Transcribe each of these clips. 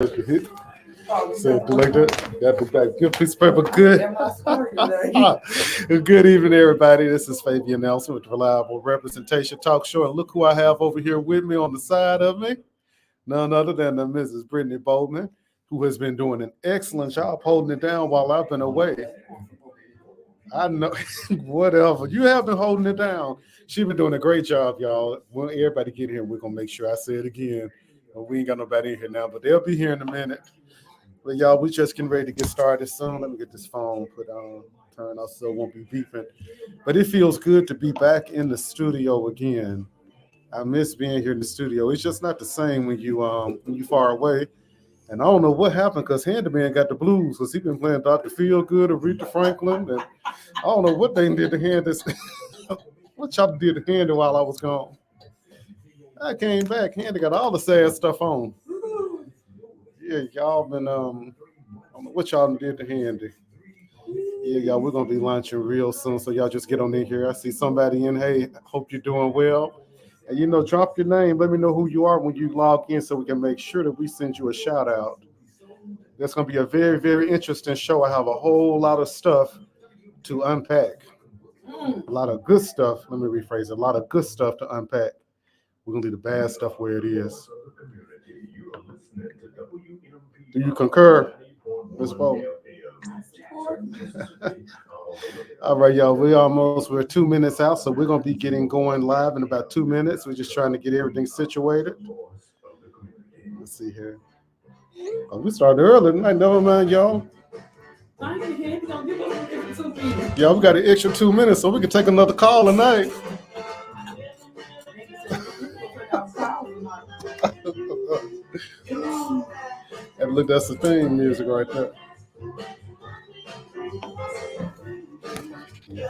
So like that, got the back. Good piece of paper. Good. Good evening, everybody. This is Fabian Nelson with Reliable Representation Talk Show. And look who I have over here with me on the side of me. None other than the Mrs. Brittany Bowman, who has been doing an excellent job holding it down while I've been away. I know, whatever. You have been holding it down. She's been doing a great job, y'all. When everybody get here, we're going to make sure I say it again. We ain't got nobody in here now, but they'll be here in a minute. But y'all, we just getting ready to get started soon. Let me get this phone put on, turn off so it won't be beeping. But it feels good to be back in the studio again. I miss being here in the studio. It's just not the same when you far away. And I don't know what happened because Handyman got the blues because he been playing Dr. Feelgood, Aretha Franklin, and I don't know what they did to Handy. What y'all did to Handy while I was gone? I came back. Handy got all the sad stuff on. Yeah, y'all been I don't know what y'all did to Handy. Yeah, y'all, we're gonna be launching real soon, so y'all just get on in here. I see somebody in. Hey, hope you're doing well. And drop your name. Let me know who you are when you log in, so we can make sure that we send you a shout out. That's gonna be a very, very interesting show. I have a whole lot of stuff to unpack. A lot of good stuff. Let me rephrase it. A lot of good stuff to unpack. We're gonna leave the bad stuff where it is. Do you concur, Ms. Bo? All right, y'all. We're 2 minutes out, so we're gonna be getting going live in about 2 minutes. We're just trying to get everything situated. Let's see here. Oh, we started early tonight. Never mind, y'all. Yeah, we got an extra 2 minutes, so we can take another call tonight. And look, that's the theme music right there.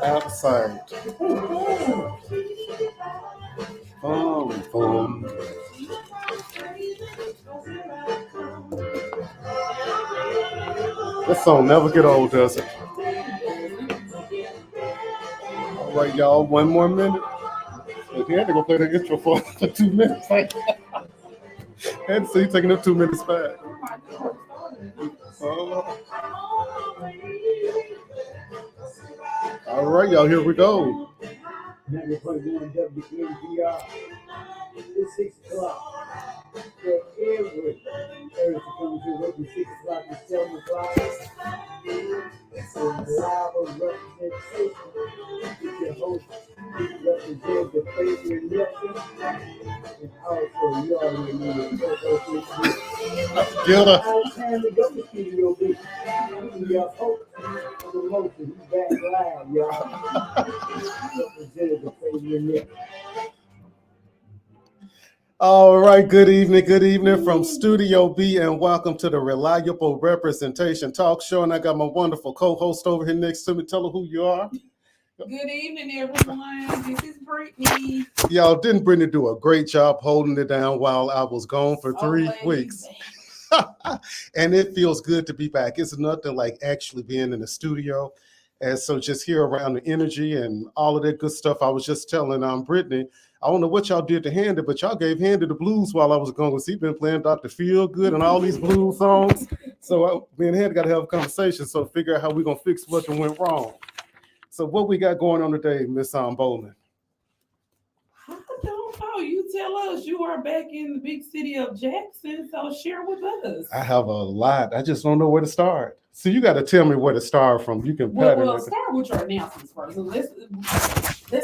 Outside. This song never get old, does it? All right, y'all, 1 more minute. He had to go play the intro for 2 minutes. And see, taking up 2 minutes back. All right, y'all, here we go. It's 6 o'clock. For every Thursday comes to work 6 o'clock to 7 o'clock. It's a live representation. It's your host, represent the favorite Nelson. And also, you already know the co-host. Gilda. Time to go to Studio B. Your host of the motion. He's back live, y'all. Represented the favorite Nelson. All right, good evening from Studio B, and welcome to the Reliable Representation Talk Show. And I got my wonderful co-host over here next to me. Tell her who you are. Good evening, everyone. This is Brittany. Y'all, didn't Brittany do a great job holding it down while I was gone for 3 weeks? And it feels good to be back. It's nothing like actually being in the studio. And so just here around the energy and all of that good stuff. I was just telling Brittany, I don't know what y'all did to Handy, but y'all gave Handy the blues while I was gone because he's been playing Dr. Feelgood and all these blues songs. So me and Handy got to have a conversation, so figure out how we're going to fix what went wrong. So what we got going on today, Miss Bowman? I don't know. You tell us. You are back in the big city of Jackson, so share with us. I have a lot. I just don't know where to start. So you got to tell me where to start from. You can start with your announcements first. So let's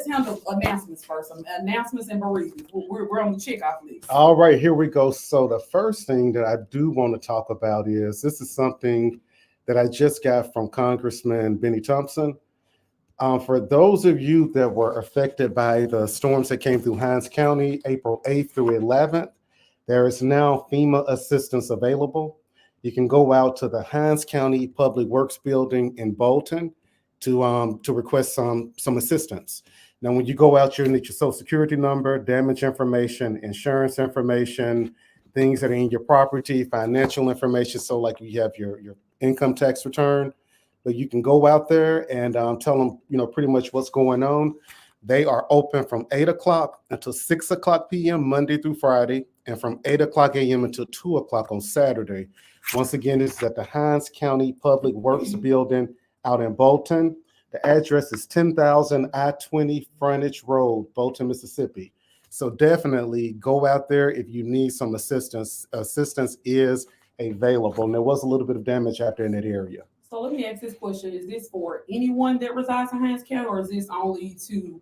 handle announcements first. Announcements and bereavements. We're on the checkoff list. All right, here we go. So the first thing that I do want to talk about is this is something that I just got from Congressman Benny Thompson. For those of you that were affected by the storms that came through Hinds County, April 8th through 11th, there is now FEMA assistance available. You can go out to the Hinds County Public Works Building in Bolton to request some assistance. Now, when you go out, you need your Social Security number, damage information, insurance information, things that are in your property, financial information. So like you have your income tax return, but you can go out there and tell them, pretty much what's going on. They are open from 8 o'clock until 6 o'clock p.m. Monday through Friday, and from 8 o'clock a.m. until 2 o'clock on Saturday. Once again, this is at the Hinds County Public Works Building out in Bolton. The address is 10,000 I-20 Frontage Road, Bolton, Mississippi. So definitely go out there if you need some assistance. Assistance is available. And there was a little bit of damage out there in that area. So let me ask this question. Is this for anyone that resides in Hinds County, or is this only to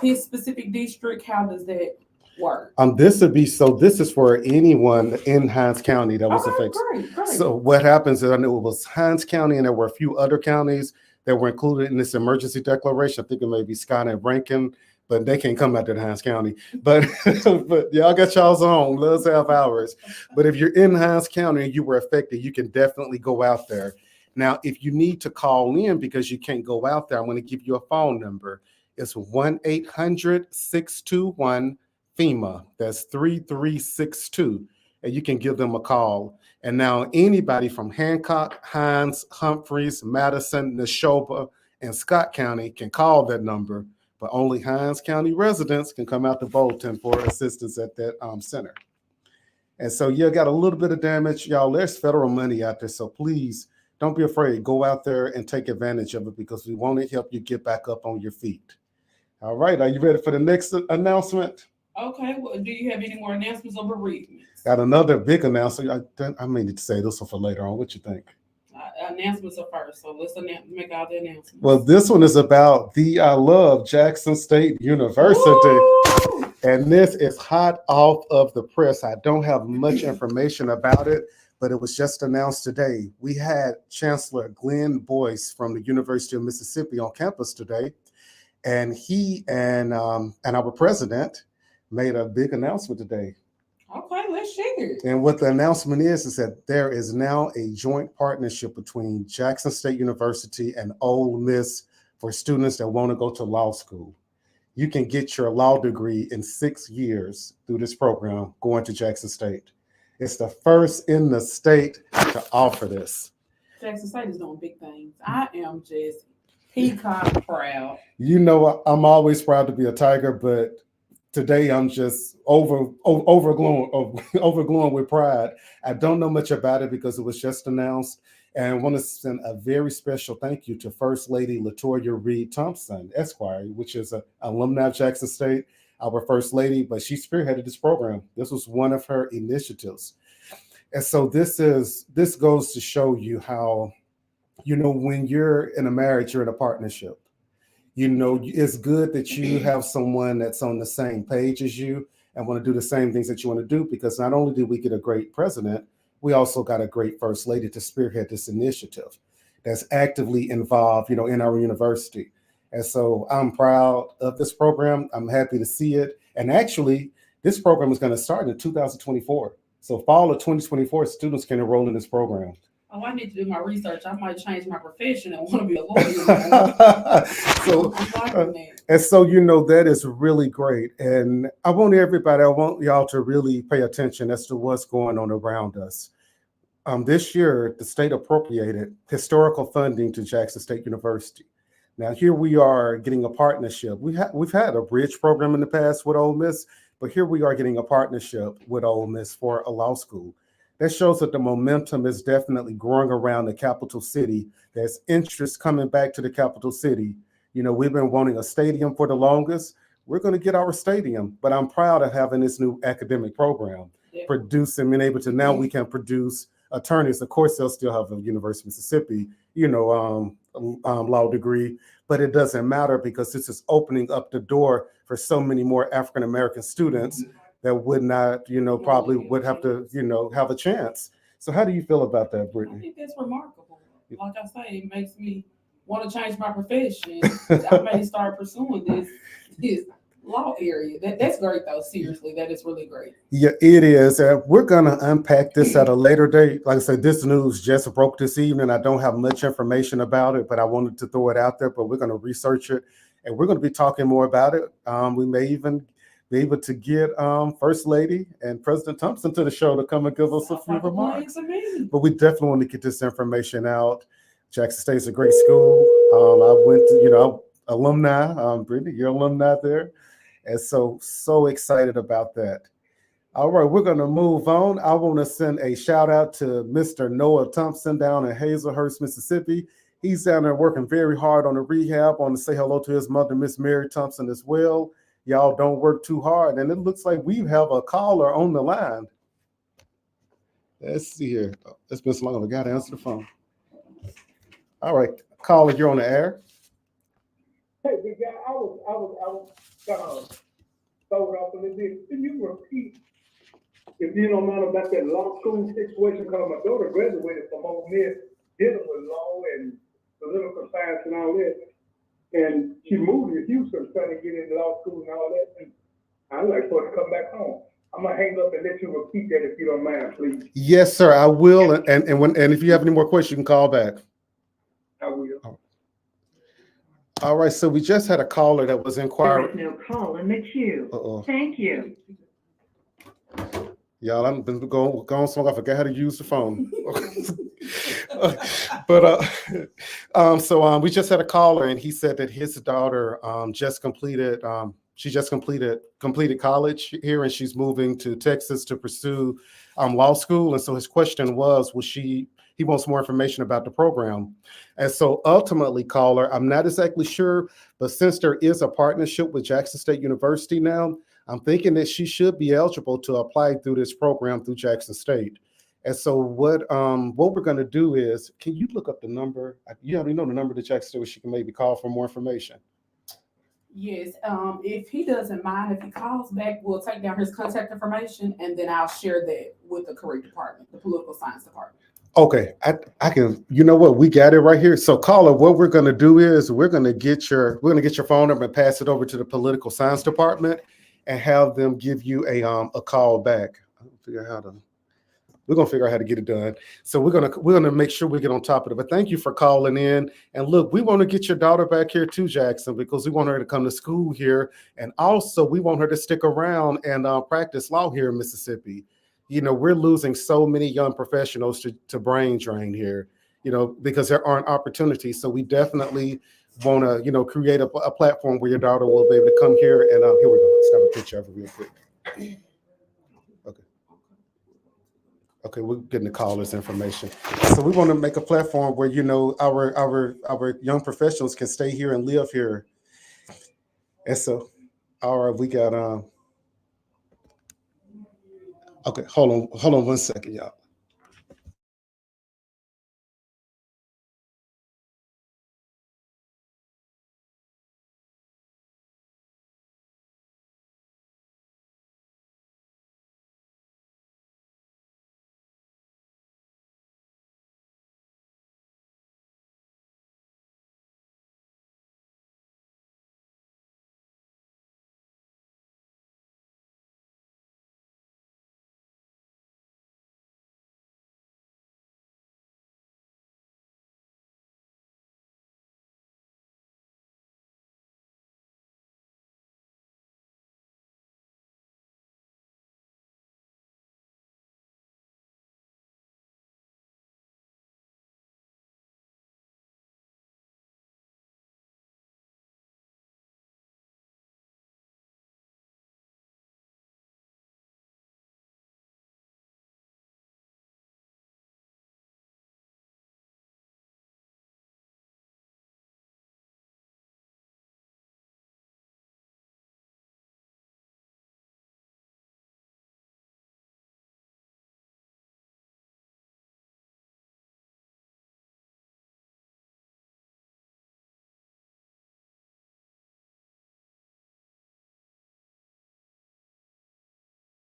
his specific district? How does that work? This is for anyone in Hinds County that was affected. Great. So what happens is, I know it was Hinds County and there were a few other counties that were included in this emergency declaration. I think it may be Scott and Rankin, but they can't come out to Hinds County. But but y'all got y'all's own. Let's have ours. But if you're in Hinds County and you were affected, you can definitely go out there. Now, if you need to call in because you can't go out there, I'm going to give you a phone number. It's 1-800-621-FEMA. That's 3362. And you can give them a call. And now anybody from Hancock, Hinds, Humphreys, Madison, Neshoba, and Scott County can call that number, but only Hinds County residents can come out to Bolton for assistance at that center. And so you got a little bit of damage. Y'all, there's federal money out there, so please don't be afraid. Go out there and take advantage of it because we want to help you get back up on your feet. All right, are you ready for the next announcement? Okay, well, do you have any more announcements or bereavements? Got another big announcement. I mean to say this one for later on. What you think? Announcements are first, so let's make all the announcements. Well, this one is about I love Jackson State University. Woo! And this is hot off of the press. I don't have much information about it, but it was just announced today. We had Chancellor Glenn Boyce from the University of Mississippi on campus today, and he and our president made a big announcement today. Okay, let's share it. And what the announcement is that there is now a joint partnership between Jackson State University and Ole Miss for students that want to go to law school. You can get your law degree in 6 years through this program going to Jackson State. It's the first in the state to offer this. Jackson State is doing big things. I am just peacock proud. You know, I'm always proud to be a Tiger, but today I'm just overglowing with pride. I don't know much about it because it was just announced. And I want to send a very special thank you to First Lady Latoya Reed Thompson, Esquire, which is an alumni of Jackson State, our First Lady, but she spearheaded this program. This was one of her initiatives. And so this goes to show you how, you know, when you're in a marriage, you're in a partnership. You know, it's good that you have someone that's on the same page as you and want to do the same things that you want to do, because not only did we get a great president, we also got a great first lady to spearhead this initiative that's actively involved, you know, in our university. And so I'm proud of this program. I'm happy to see it. And actually, this program is going to start in 2024. So fall of 2024, students can enroll in this program. Oh, I need to do my research. I might change my profession and want to be a lawyer. And so, you know, that is really great. And I want y'all to really pay attention as to what's going on around us. This year, the state appropriated historical funding to Jackson State University. Now, here we are getting a partnership. We've had a bridge program in the past with Ole Miss, but here we are getting a partnership with Ole Miss for a law school. That shows that the momentum is definitely growing around the capital city. There's interest coming back to the capital city. You know, we've been wanting a stadium for the longest. We're going to get our stadium, but I'm proud of having this new academic program, being able to now we can produce attorneys. Of course, they'll still have a University of Mississippi, you know, law degree, but it doesn't matter because this is opening up the door for so many more African-American students that would not, you know, probably would have to, you know, have a chance. So how do you feel about that, Brittany? I think that's remarkable. Like I say, it makes me want to change my profession. I may start pursuing this law area. That's great, though. Seriously, that is really great. Yeah, it is. We're going to unpack this at a later date. Like I said, this news just broke this evening. I don't have much information about it, but I wanted to throw it out there. But we're going to research it, and we're going to be talking more about it. We may even be able to get First Lady and President Thompson to the show to come and give us a few remarks. But we definitely want to get this information out. Jackson State is a great school. I went to, you know, alumni. Brittany, you're alumni there. And so excited about that. All right, we're going to move on. I want to send a shout out to Mr. Noah Thompson down in Hazelhurst, Mississippi. He's down there working very hard on the rehab. I want to say hello to his mother, Miss Mary Thompson, as well. Y'all don't work too hard. And it looks like we have a caller on the line. Let's see here. Oh, it's been so long. We got to answer the phone. All right, caller, you're on the air. Hey, big guy, I was kind of thrown off a little bit. Can you repeat, if you don't know about that law school situation? Because my daughter graduated from Ole Miss, dealing with law and political science and all that. And she moved to Houston trying to get into law school and all that. And I'd like for her to come back home. I'm gonna hang up and let you repeat that if you don't mind, please. Yes, sir, I will. And if you have any more questions, you can call back. I will. All right, so we just had a caller that was There inquiring. is no call in the queue. Uh-oh. Thank you. Y'all, I've been going so long, I forgot how to use the phone. But we just had a caller, and he said that his daughter just completed college here, and she's moving to Texas to pursue law school. And so his question was, he wants more information about the program. And so ultimately, caller, I'm not exactly sure, but since there is a partnership with Jackson State University now, I'm thinking that she should be eligible to apply through this program through Jackson State. And so what we're going to do is, can you look up the number? You already know the number to Jackson State where she can maybe call for more information. Yes, if he doesn't mind, if he calls back, we'll take down his contact information and then I'll share that with the correct department, the political science department. Okay, I can, you know what, we got it right here. So caller, what we're going to do is we're going to get your phone number and pass it over to the political science department and have them give you a call back. We're gonna figure out how to get it done. So we're gonna make sure we get on top of it. But thank you for calling in. And look, we want to get your daughter back here too, Jackson, because we want her to come to school here, and also we want her to stick around and practice law here in Mississippi. You know, we're losing so many young professionals to brain drain here. You know, because there aren't opportunities. So we definitely want to, you know, create a platform where your daughter will be able to come here. And here we go. Let's have a picture of it real quick. Okay, we're getting the caller's information. So we want to make a platform where, you know, our young professionals can stay here and live here. And so, all right, we got okay, hold on 1 second, y'all.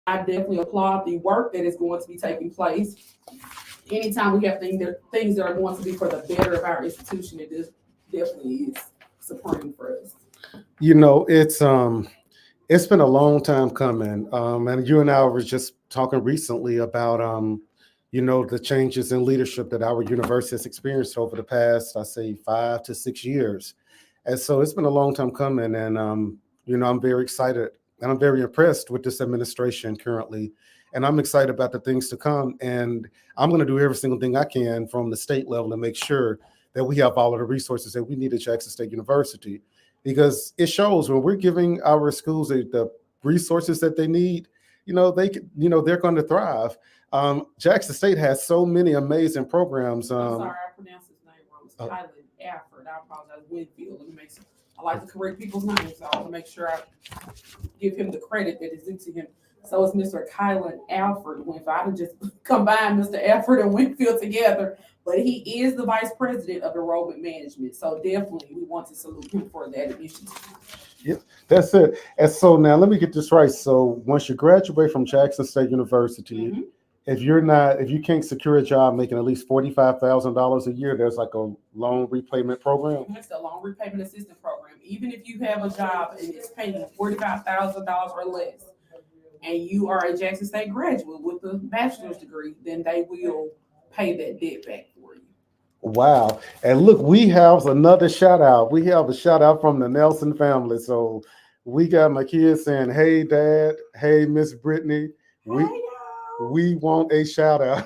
I definitely applaud the work that is going to be taking place. Anytime we have things that are going to be for the better of our institution, it definitely is supreme for us. You know, it's been a long time coming. And you and I were just talking recently about you know, the changes in leadership that our university has experienced over the past, I say 5 to 6 years. And so it's been a long time coming. And you know, I'm very excited and I'm very impressed with this administration currently. And I'm excited about the things to come. And I'm going to do every single thing I can from the state level to make sure that we have all of the resources that we need at Jackson State University. because it shows when we're giving our schools the resources that they need, they're going to thrive. Jackson State has so many amazing programs. I'm sorry, I pronounced his name wrong. It's Oh. Kylan Alfred. I apologize. Winfield. Let me make sure. I like to correct people's names, so I want to make sure I give him the credit that is due to him. So it's Mr. Kylan Alfred Winfield. I done just combined Mr. Alfred and Winfield together, but he is the vice president of enrollment management. So definitely we want to salute him for that initiative. That's it. And so now let me get this right. So once you graduate from Jackson State University, Mhm. if you can't secure a job making at least $45,000 a year, there's like a loan repayment program. It's the loan repayment assistance program. Even if you have a job and it's paying $45,000 or less, and you are a Jackson State graduate with a bachelor's degree, then they will pay that debt back for you. Wow. And look, we have another shout out. We have a shout out from the Nelson family. So we got my kids saying, "Hey, Dad. Hey, Miss Brittany. We Hey, y'all. we want a shout out."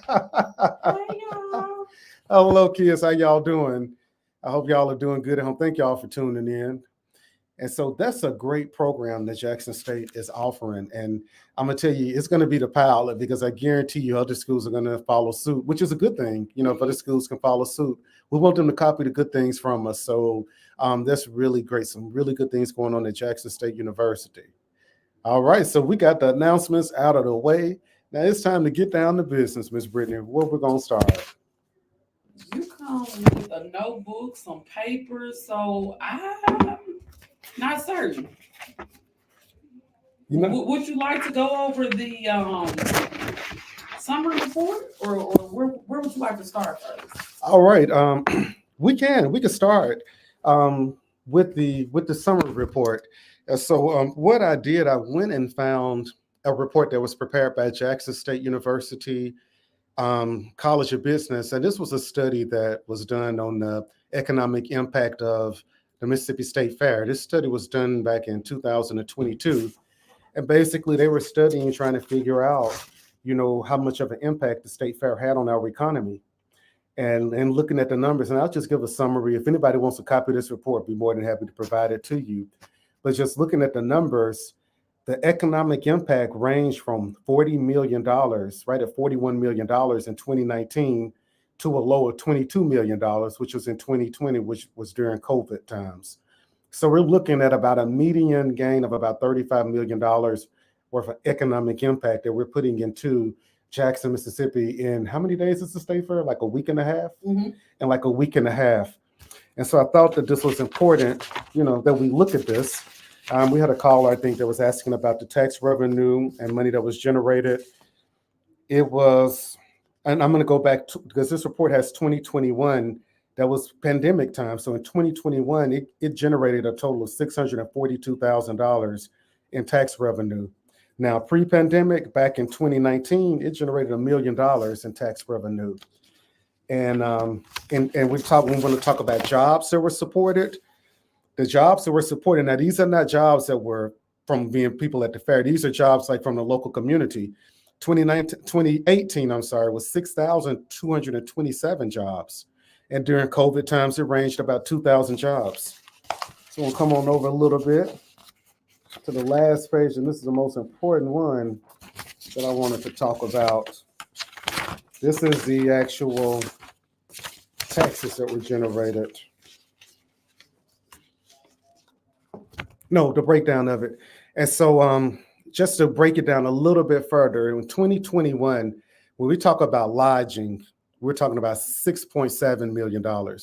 Hey, y'all. Hello, kids. How y'all doing? I hope y'all are doing good at home. Thank y'all for tuning in. And so that's a great program that Jackson State is offering. And I'm going to tell you, it's going to be the pilot because I guarantee you other schools are going to follow suit, which is a good thing. If other schools can follow suit, we want them to copy the good things from us. So that's really great. Some really good things going on at Jackson State University. All right. So we got the announcements out of the way. Now it's time to get down to business, Miss Brittany. Where we're going to start? You come with a notebook, some papers, so I'm not certain. Would you like to go over the summary report, or where would you like to start first? All right, we can start with the summary report. So what I did, I went and found a report that was prepared by Jackson State University College of Business, and this was a study that was done on the economic impact of the Mississippi State Fair. This study was done back in 2022, and basically they were studying, trying to figure out, how much of an impact the State Fair had on our economy. And looking at the numbers, and I'll just give a summary. If anybody wants to copy this report, I'd be more than happy to provide it to you. But just looking at the numbers, the economic impact ranged from $40 million, right at $41 million in 2019, to a low of $22 million, which was in 2020, which was during COVID times. So we're looking at about a median gain of about $35 million worth of economic impact that we're putting into Jackson, Mississippi in how many days is the State Fair? Like a week and a half? Mm-hmm. In like a week and a half. And so I thought that this was important, that we look at this. We had a caller, I think, that was asking about the tax revenue and money that was generated. It was, and I'm going to go back to, because this report has 2021, that was pandemic time. So in 2021, it generated a total of $642,000 in tax revenue. Now, pre-pandemic, back in 2019, it generated $1 million in tax revenue. And we want to talk about jobs that were supported. The jobs that were supported, now these are not jobs that were from being people at the fair. These are jobs like from the local community. 2018, was 6,227 jobs. And during COVID times, it ranged about 2,000 jobs. So we'll come on over a little bit to the last page, and this is the most important one that I wanted to talk about. This is the actual taxes that were generated. No, the breakdown of it. And so just to break it down a little bit further, in 2021, when we talk about lodging, we're talking about $6.7 million. Wow.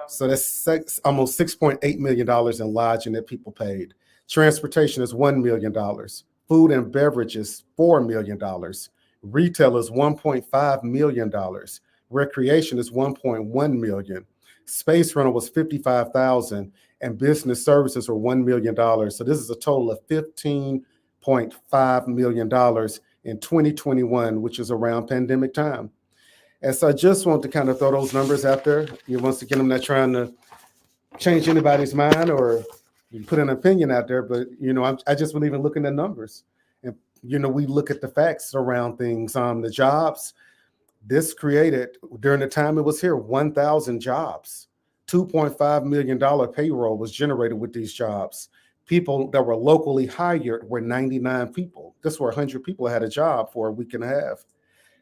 So that's almost $6.8 million in lodging that people paid. Transportation is $1 million. Food and beverages, $4 million. Retail is $1.5 million. Recreation is $1.1 million. Space rental was $55,000, and business services were $1 million. So this is a total of $15.5 million in 2021, which is around pandemic time. And so I just want to kind of throw those numbers out there. Once again, I'm not trying to change anybody's mind or put an opinion out there, but I just believe in looking at numbers. And we look at the facts around things. The jobs, this created during the time it was here 1,000 jobs. $2.5 million payroll was generated with these jobs. People that were locally hired were 99 people. This were 100 people had a job for a week and a half.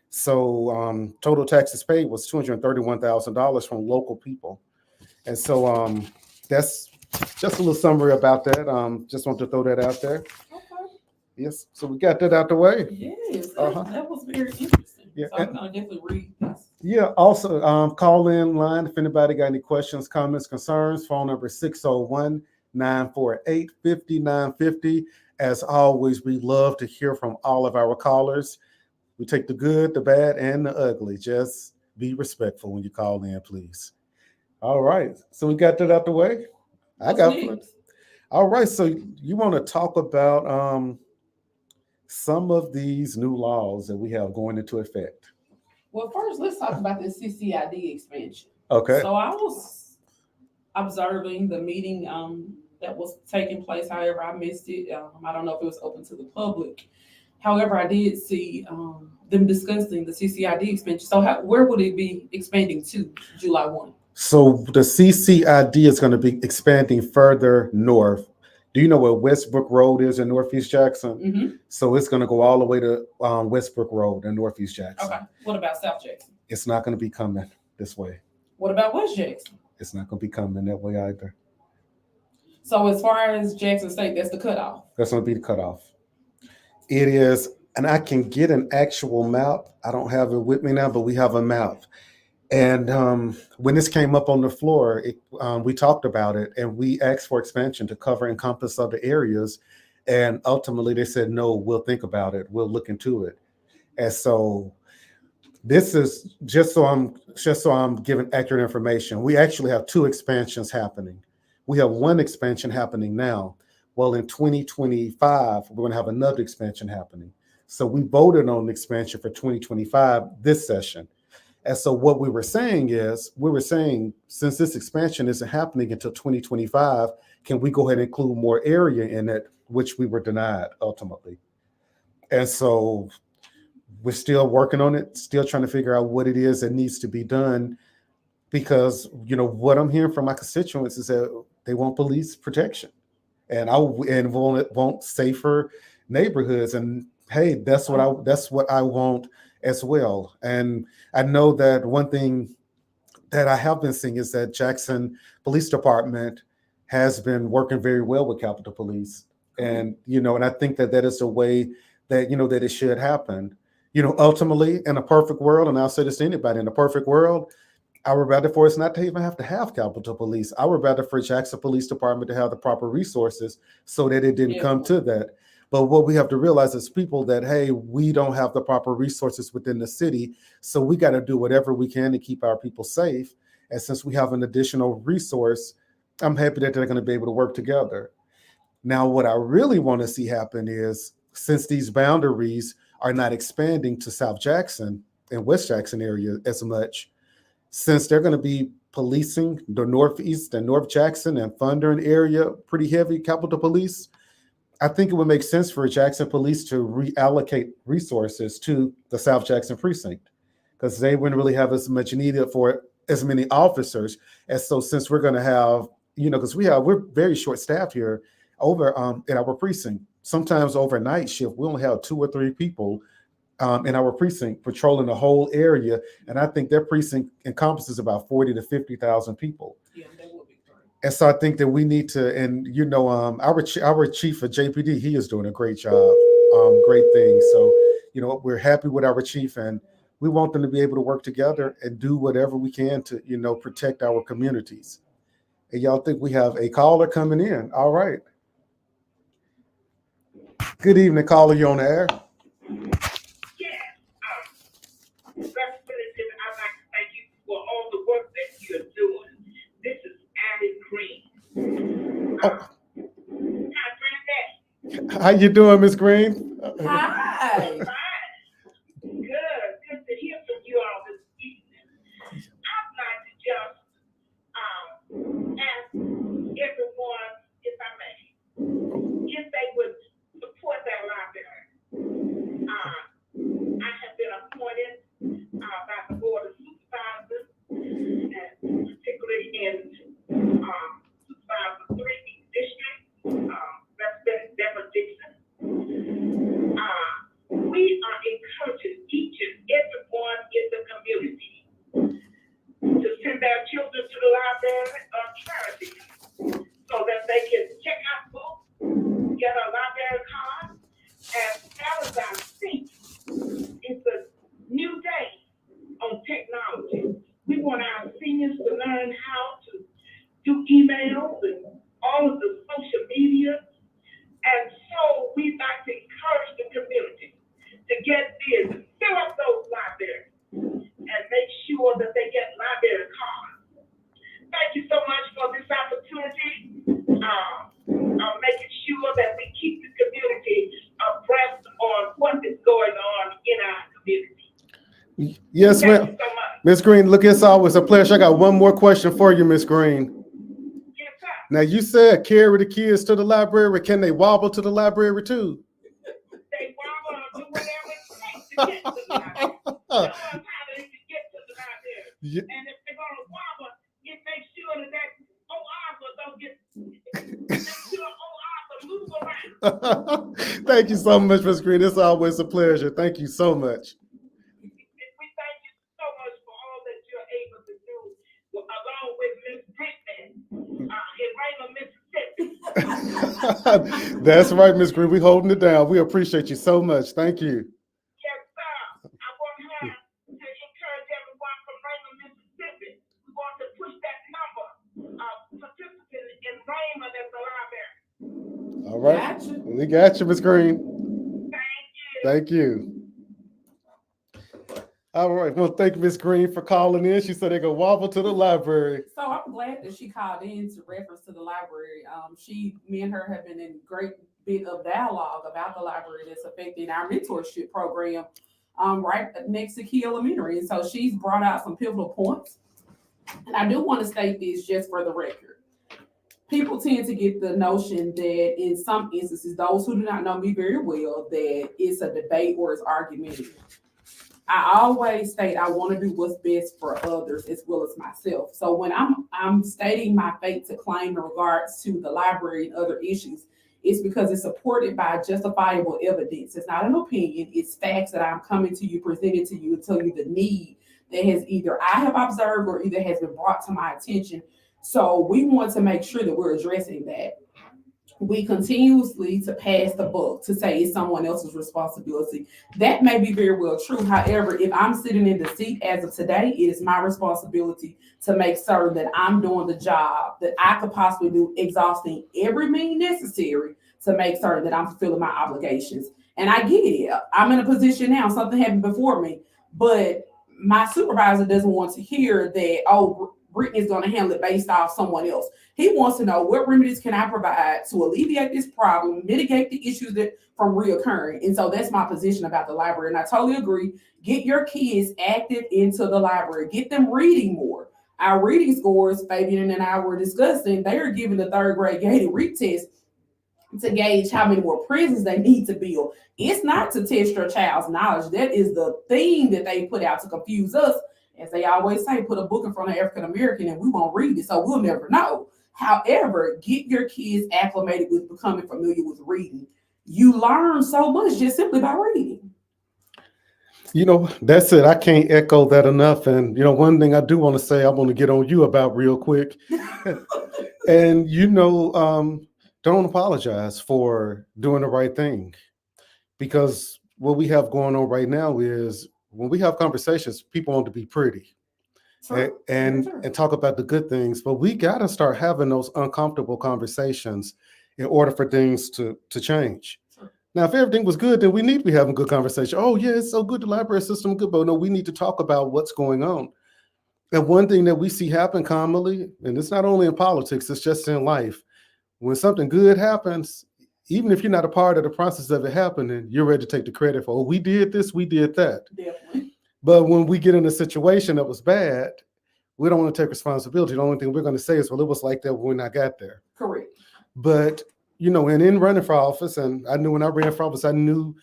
So total taxes paid was $231,000 from local people. And so that's just a little summary about that. Just want to throw that out there. Okay. Yes, so we got that out the way. Yes, Uh-huh. that was very interesting. Yeah, So I'm gonna definitely read this. Yeah, also call in line if anybody got any questions, comments, concerns. Phone number 601-948-5950. As always, we love to hear from all of our callers. We take the good, the bad, and the ugly. Just be respectful when you call in, please. All right, so we got that out the way. What's got next? All right, so you want to talk about some of these new laws that we have going into effect. Well, first, let's talk about the CCID expansion. Okay. So I was observing the meeting that was taking place. However, I missed it. I don't know if it was open to the public. However, I did see them discussing the CCID expansion. So where would it be expanding to July 1? So the CCID is going to be expanding further north. Do you know where Westbrook Road is in Northeast Jackson? Mm-hmm. So it's going to go all the way to Westbrook Road in Northeast Jackson. Okay. What about South Jackson? It's not going to be coming this way. What about West Jackson? It's not going to be coming that way either. So as far as Jackson State, that's the cutoff. That's going to be the cutoff. It is, and I can get an actual map. I don't have it with me now, but we have a map. And when this came up on the floor, we talked about it and we asked for expansion to cover encompass other areas. And ultimately they said, no, we'll think about it. We'll look into it. And so this is just so I'm giving accurate information. We actually have two expansions happening. We have one expansion happening now. Well, in 2025, we're going to have another expansion happening. So we voted on the expansion for 2025 this session. And so what we were saying, since this expansion isn't happening until 2025, can we go ahead and include more area in it, which we were denied ultimately. And so we're still working on it, still trying to figure out what it is that needs to be done, because, you know, what I'm hearing from my constituents is that they want police protection and want safer neighborhoods. And hey, that's what I want as well. And I know that one thing that I have been seeing is that Jackson Police Department has been working very well with Capitol Police. And, you know, and I think that is the way that, you know, that it should happen. You know, ultimately in a perfect world, and I'll say this to anybody, in a perfect world, I would rather for us not to even have Capitol Police. I would rather for Jackson Police Department to have the proper resources so that it didn't come to that. But what we have to realize is people that, hey, we don't have the proper resources within the city. So we got to do whatever we can to keep our people safe. And since we have an additional resource, I'm happy that they're going to be able to work together. Now, what I really want to see happen is, since these boundaries are not expanding to South Jackson and West Jackson area as much, since they're going to be policing the Northeast and North Jackson and Thundering area pretty heavy, Capitol Police, I think it would make sense for Jackson Police to reallocate resources to the South Jackson precinct, because they wouldn't really have as much needed for as many officers. And so since we're going to have, you know, because we're very short staffed here over in our precinct. Sometimes overnight shift, we only have 2 or 3 people in our precinct patrolling the whole area. And I think their precinct encompasses about 40 to 50,000 people. Yeah, that would be great. And so I think that we need to, and you know, our chief of JPD, he is doing a great job, great thing. So, you know, we're happy with our chief, and we want them to be able to work together and do whatever we can to, you know, protect our communities. And y'all think we have a caller coming in? All right. Good evening, caller. You on the air? Representative, I'd like to thank you for all the work that you're doing. This is Addie Green. Hi, Granddaddy. How you doing, Miss Green? Hi. Fine. Good to hear from you all this evening. I'd like to just ask everyone, if I may, if they would support that library. I have been appointed by the Board of Supervisors, and particularly in library charities so that they can check out books, get a library card, and as I think it's a new day on technology. We want our seniors to learn how to do emails and all of the social media. And so we'd like to encourage the community to get busy, fill up those libraries, and make sure that they get library cards. Thank you so much for this opportunity. Making sure that we keep the community abreast on what is going on in our community. Yes, Thank ma'am. you so much. Miss Green, look, it's always a pleasure. I got one more question for you, Miss Green. Yes, sir. Now, you said carry the kids to the library. Can they wobble to the library too? They want to do whatever it takes to get to the library. Tell us how they can get to the library. Yeah. And if they're going to wobble, it makes sure that Arthur don't get, make sure Arthur move around. Thank you so much, Miss Green. It's always a pleasure. Thank you so much. We thank you so much for all that you're able to do, along with Miss Brittany in Raymond, Mississippi. That's right, Miss Green. We holding it down. We appreciate you so much. Thank you. Yes, sir. I want her to encourage everyone from Raymond, Mississippi. We want to push that number of participants in Raymond at the library. All right. Gotcha. We got you, Miss Green. Thank you. Thank you. All right. Well, thank you, Miss Green, for calling in. She said they go wobble to the library. So I'm glad that she called in to reference to the library. Me and her have been in great bit of dialogue about the library that's affecting our mentorship program, right next to Key Elementary. And so she's brought out some pivotal points. And I do want to state this just for the record. People tend to get the notion that in some instances, those who do not know me very well, that it's a debate or it's argumentative. I always state I want to do what's best for others as well as myself. So when I'm stating my faith to claim in regards to the library and other issues, it's because it's supported by justifiable evidence. It's not an opinion, it's facts that I'm coming to you, presenting to you, to tell you the need that has either I have observed or either has been brought to my attention. So we want to make sure that we're addressing that. We continuously to pass the buck to say it's someone else's responsibility. That may be very well true. However, if I'm sitting in the seat as of today, it is my responsibility to make certain that I'm doing the job that I could possibly do, exhausting every means necessary to make certain that I'm fulfilling my obligations. And I get it. I'm in a position now, something happened before me, but my supervisor doesn't want to hear that, oh, Brittany's going to handle it based off someone else. He wants to know what remedies can I provide to alleviate this problem, mitigate the issues that from reoccurring. And so that's my position about the library. And I totally agree. Get your kids active into the library. Get them reading more. Our reading scores, Fabian and I were discussing, they are giving the third grade gated read test to gauge how many more prisons they need to build. It's not to test your child's knowledge. That is the thing that they put out to confuse us. As they always say, put a book in front of African American and we won't read it, so we'll never know. However, get your kids acclimated with becoming familiar with reading. You learn so much just simply by reading. You know, that's it. I can't echo that enough. And, you know, one thing I do want to say, I want to get on you about real quick. And, you know, don't apologize for doing the right thing. Because what we have going on right now is when we have conversations, people want to be pretty. True. And talk about the good things, but we got to start having those uncomfortable conversations in order for things to change. Sure. Now, if everything was good, then we need to be having good conversation. Oh, yeah, it's so good, the library system good, but no, we need to talk about what's going on. And one thing that we see happen commonly, and it's not only in politics, it's just in life. When something good happens, even if you're not a part of the process of it happening, you're ready to take the credit for, oh, we did this, we did that. Definitely. But when we get in a situation that was bad, we don't want to take responsibility. The only thing we're going to say is, well, it was like that when I got there. Correct. But, you know, and in running for office, and I knew when I ran for office, I knew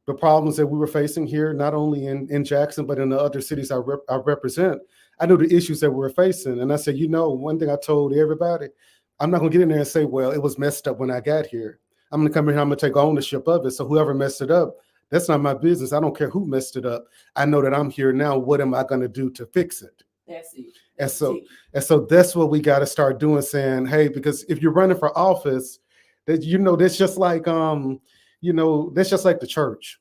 the problems that we were facing here, not only in Jackson, but in the other cities I represent. I knew the issues that we were facing. And I said, you know, one thing I told everybody, I'm not going to get in there and say, well, it was messed up when I got here. I'm going to come in here, I'm going to take ownership of it. So whoever messed it up, that's not my business. I don't care who messed it up. I know that I'm here now. What am I going to do to fix it? That's it. And so that's what we got to start doing, saying, hey, because if you're running for office, that that's just like that's just like the church.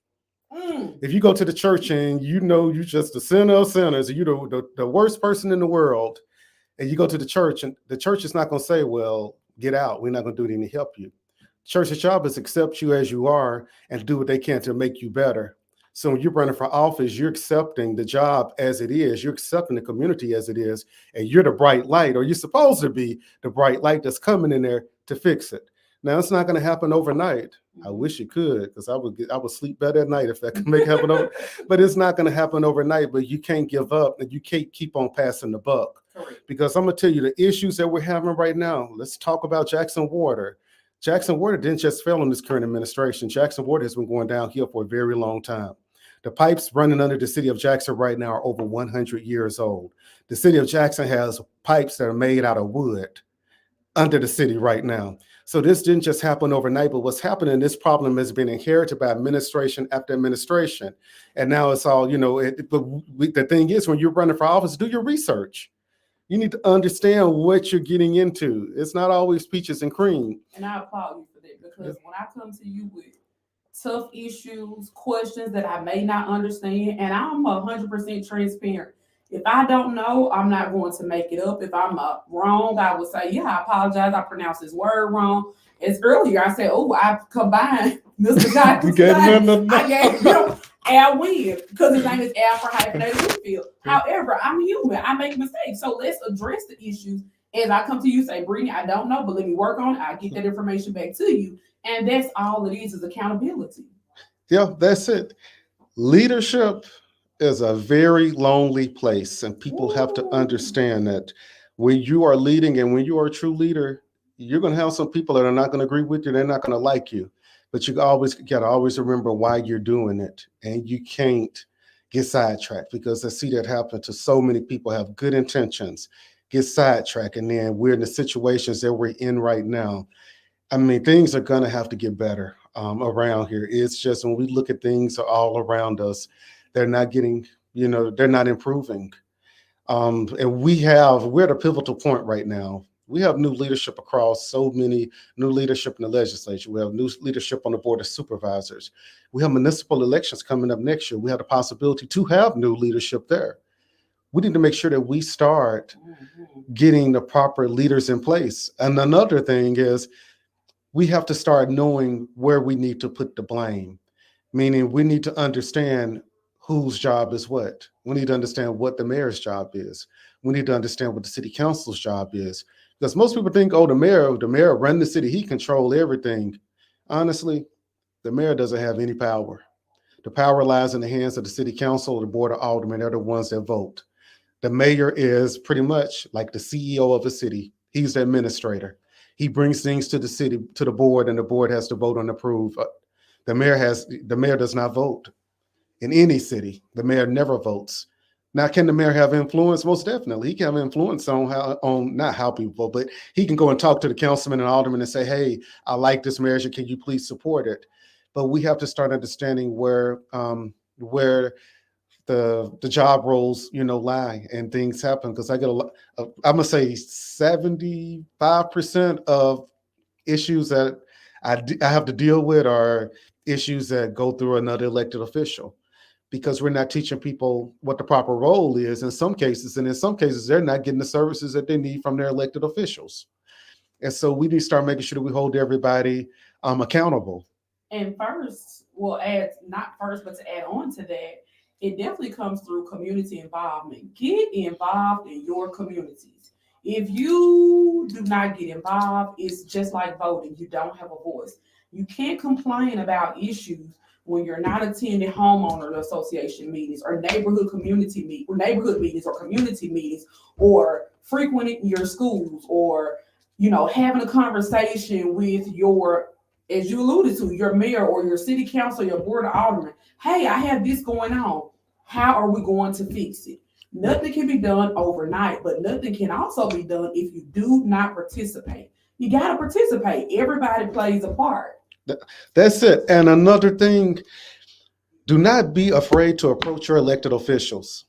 If you go to the church and you just the sinner of sinners, and you're the worst person in the world, and you go to the church, and the church is not going to say, well, get out. We're not going to do anything to help you. Church's job is to accept you as you are and do what they can to make you better. So when you're running for office, you're accepting the job as it is. You're accepting the community as it is. And you're the bright light, or you're supposed to be the bright light that's coming in there to fix it. Now, it's not going to happen overnight. I wish it could, because I would sleep better at night if that could make it happen over. But it's not going to happen overnight. But you can't give up, and you can't keep on passing the buck. Correct. Because I'm going to tell you the issues that we're having right now. Let's talk about Jackson Water. Jackson Water didn't just fail in this current administration. Jackson Water has been going downhill for a very long time. The pipes running under the city of Jackson right now are over 100 years old. The city of Jackson has pipes that are made out of wood under the city right now. So this didn't just happen overnight, but what's happening, this problem has been inherited by administration after administration. And now it's all, the thing is, when you're running for office, do your research. You need to understand what you're getting into. It's not always peaches and cream. And I applaud you for that, because when I come to you with tough issues, questions that I may not understand, and I'm 100% transparent. If I don't know, I'm not going to make it up. If I'm wrong, I will say, yeah, I apologize. I pronounced this word wrong. As earlier, I said, oh, I combined Mr. God. I gave him Al Wynn, because his name is Al for hyphenated Whitfield. However, I'm human. I make mistakes. So let's address the issues. As I come to you, say, Brittany, I don't know, but let me work on it. I'll get that information back to you. And that's all it is accountability. Yeah, that's it. Leadership is a very lonely place, and people have to understand that when you are leading and when you are a true leader, you're going to have some people that are not going to agree with you. They're not going to like you, but you got to always remember why you're doing it, and you can't get sidetracked, because I see that happen to so many people. Have good intentions, get sidetracked, and then we're in the situations that we're in right now. I mean, things are going to have to get better around here. It's just when we look at things all around us, they're not getting, they're not improving. And we're at a pivotal point right now. We have new leadership across so many, new leadership in the legislature. We have new leadership on the board of supervisors. We have municipal elections coming up next year. We have the possibility to have new leadership there. We need to make sure that we start getting the proper leaders in place. And another thing is, we have to start knowing where we need to put the blame, meaning we need to understand whose job is what. We need to understand what the mayor's job is. We need to understand what the city council's job is. Because most people think, oh, the mayor run the city, he control everything. Honestly, the mayor doesn't have any power. The power lies in the hands of the city council, the board of aldermen. They're the ones that vote. The mayor is pretty much like the CEO of a city. He's the administrator. He brings things to the city, to the board, and the board has to vote and approve. The mayor does not vote in any city. The mayor never votes. Now, can the mayor have influence? Most definitely. He can have influence on not how people vote, but he can go and talk to the councilman and alderman and say, hey, I like this measure. Can you please support it? But we have to start understanding where the job roles, lie and things happen. Because I get I'm gonna say 75% of issues that I have to deal with are issues that go through another elected official, because we're not teaching people what the proper role is in some cases, and in some cases they're not getting the services that they need from their elected officials. And so we need to start making sure that we hold everybody accountable. And first, to add on to that, it definitely comes through community involvement. Get involved in your communities. If you do not get involved, it's just like voting. You don't have a voice. You can't complain about issues when you're not attending homeowner association meetings or neighborhood meetings or community meetings, or frequenting your schools, or having a conversation with your, as you alluded to, your mayor or your city council, your board of aldermen. Hey, I have this going on. How are we going to fix it? Nothing can be done overnight, but nothing can also be done if you do not participate. You got to participate. Everybody plays a part. That's it. And another thing, do not be afraid to approach your elected officials.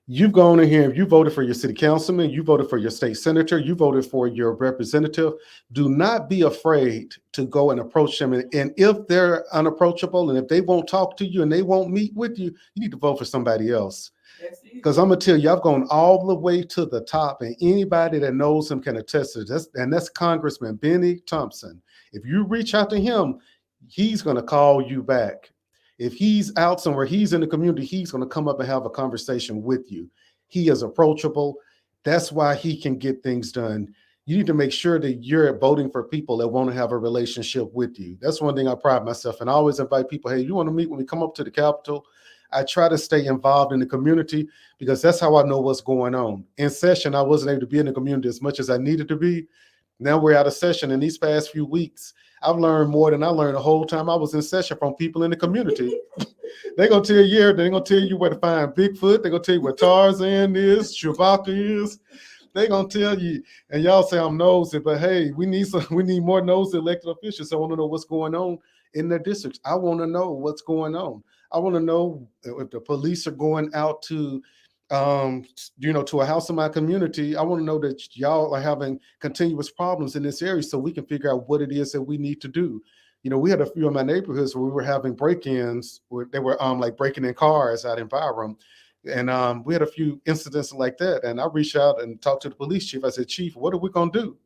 You've gone in here, you voted for your city councilman, you voted for your state senator, you voted for your representative. Do not be afraid to go and approach them. And if they're unapproachable and if they won't talk to you and they won't meet with you, you need to vote for somebody else. That's it. Because I'm gonna tell you, I've gone all the way to the top, and anybody that knows him can attest to this. And that's Congressman Benny Thompson. If you reach out to him, he's gonna call you back. If he's out somewhere, he's in the community, he's gonna come up and have a conversation with you. He is approachable. That's why he can get things done. You need to make sure that you're voting for people that want to have a relationship with you. That's one thing I pride myself in. I always invite people, hey, you want to meet when we come up to the Capitol? I try to stay involved in the community because that's how I know what's going on. In session, I wasn't able to be in the community as much as I needed to be. Now we're out of session. In these past few weeks, I've learned more than I learned the whole time I was in session from people in the community. They're going to tell you, they're going to tell you where to find Bigfoot. They're going to tell you where Tarzan is, Chewbacca is. They're going to tell you, and y'all say I'm nosy, but hey, we need more nosy elected officials. I want to know what's going on in their districts. I want to know what's going on. I want to know if the police are going out to, to a house in my community. I want to know that y'all are having continuous problems in this area so we can figure out what it is that we need to do. You know, we had a few of my neighborhoods where we were having break-ins where they were like breaking in cars out in Byram. And we had a few incidents like that. And I reached out and talked to the police chief. I said, Chief, what are we going to do?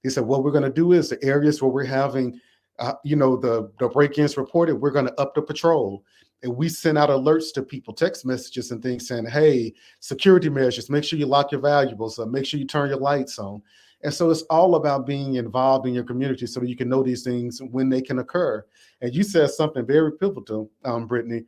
He said, what we're going to do is the areas where we're having, the break-ins reported, we're going to up the patrol. And we send out alerts to people, text messages and things saying, hey, security measures, make sure you lock your valuables up, make sure you turn your lights on. And so it's all about being involved in your community so you can know these things when they can occur. And you said something very pivotal, Brittany.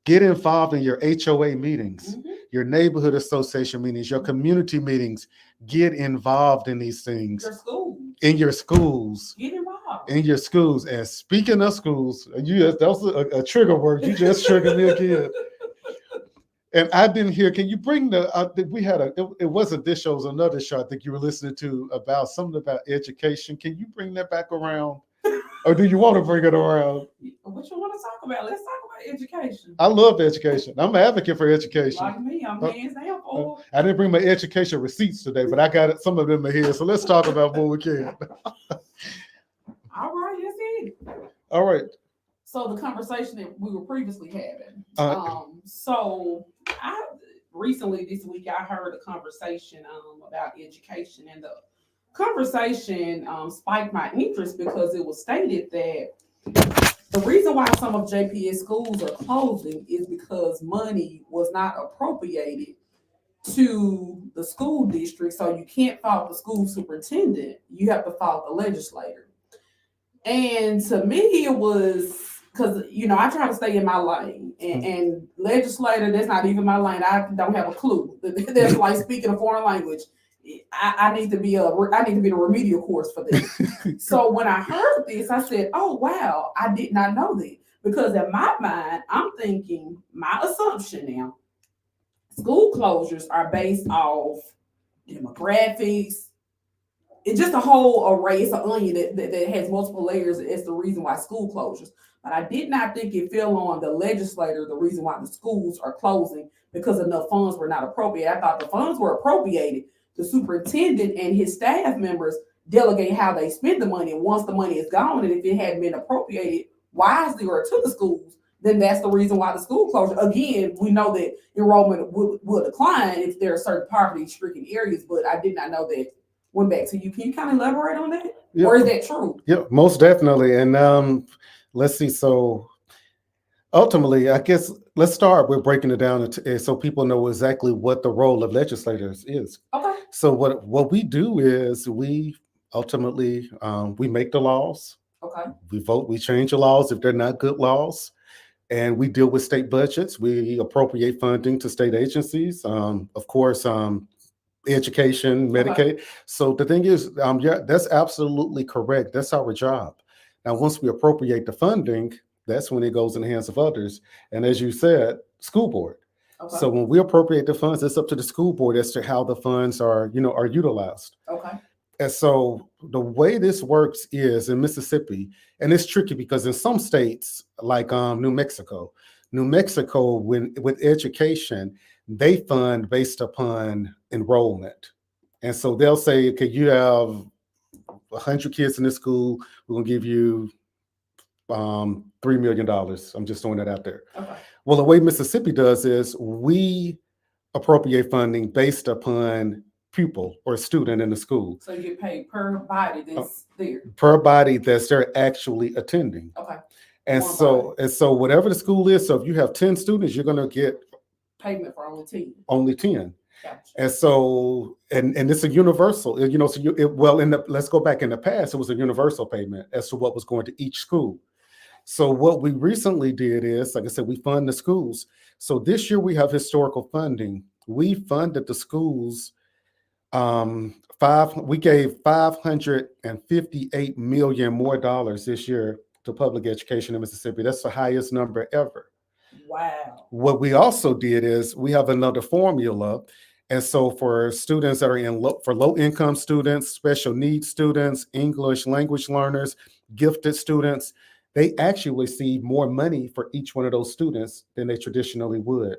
Get involved in your HOA meetings, your neighborhood association meetings, your community meetings. Get involved in these things. Your school. In your schools. Get involved. In your schools. And speaking of schools, that was a trigger word. You just triggered me again. And I didn't hear, can you bring it wasn't this show, it was another show I think you were listening to about something about education. Can you bring that back around? Or do you want to bring it around? What you want to talk about? Let's talk about education. I love education. I'm an advocate for education. Like me, I'm hands down for it. I didn't bring my education receipts today, but I got some of them are here. So let's talk about what we can. All right, that's it. All right. So the conversation that we were previously having. Uh, Recently this week I heard a conversation about education, and the conversation spiked my interest because it was stated that the reason why some of JPS schools are closing is because money was not appropriated to the school district. So you can't fault the school superintendent. You have to fault the legislator. And to me, it was because, I try to stay in my lane, and legislator, that's not even my lane. I don't have a clue. That's like speaking a foreign language. I need to be in a remedial course for this. So when I heard this, I said, oh, wow, I did not know that. Because in my mind, I'm thinking, my assumption now, school closures are based off demographics. It's just a whole array. It's an onion that has multiple layers as the reason why school closures. But I did not think it fell on the legislator, the reason why the schools are closing, because enough funds were not appropriated. I thought the funds were appropriated. The superintendent and his staff members delegate how they spend the money. And once the money is gone, and if it hadn't been appropriated wisely or to the schools, then that's the reason why the school closure. Again, we know that enrollment will decline if there are certain poverty-stricken areas, but I did not know that. Went back to you. Can you kind of elaborate on that? Yeah. Or is that true? Yeah, most definitely. And let's see. So ultimately, I guess let's start with breaking it down so people know exactly what the role of legislators is. Okay. So what we do is we ultimately we make the laws. Okay. We vote. We change the laws if they're not good laws, and we deal with state budgets. We appropriate funding to state agencies. Of course, education, Medicaid. Okay. So the thing is, yeah, that's absolutely correct. That's our job. Now, once we appropriate the funding, that's when it goes in the hands of others. And as you said, school board. Okay. So when we appropriate the funds, it's up to the school board as to how the funds are utilized. Okay. And so the way this works is in Mississippi, and it's tricky because in some states like New Mexico, with education, they fund based upon enrollment. And so they'll say, okay, you have 100 kids in this school, we're gonna give you $3 million. I'm just throwing that out there. Okay. Well, the way Mississippi does is we appropriate funding based upon pupil or student in the school, So you get paid per body that's there. per body that's they're actually attending. Okay. And One so whatever the school is, so if you have 10 students, you're gonna get Payment for only 10. only 10. Gotcha. And so, and it's a universal, you know, so let's go back in the past, it was a universal payment as to what was going to each school. So what we recently did is, like I said, we fund the schools. So this year we have historical funding. We funded the schools, we gave $558 million more this year to public education in Mississippi. That's the highest number ever. Wow. What we also did is we have another formula. And so for students that are for low income students, special needs students, English language learners, gifted students, they actually receive more money for each one of those students than they traditionally would.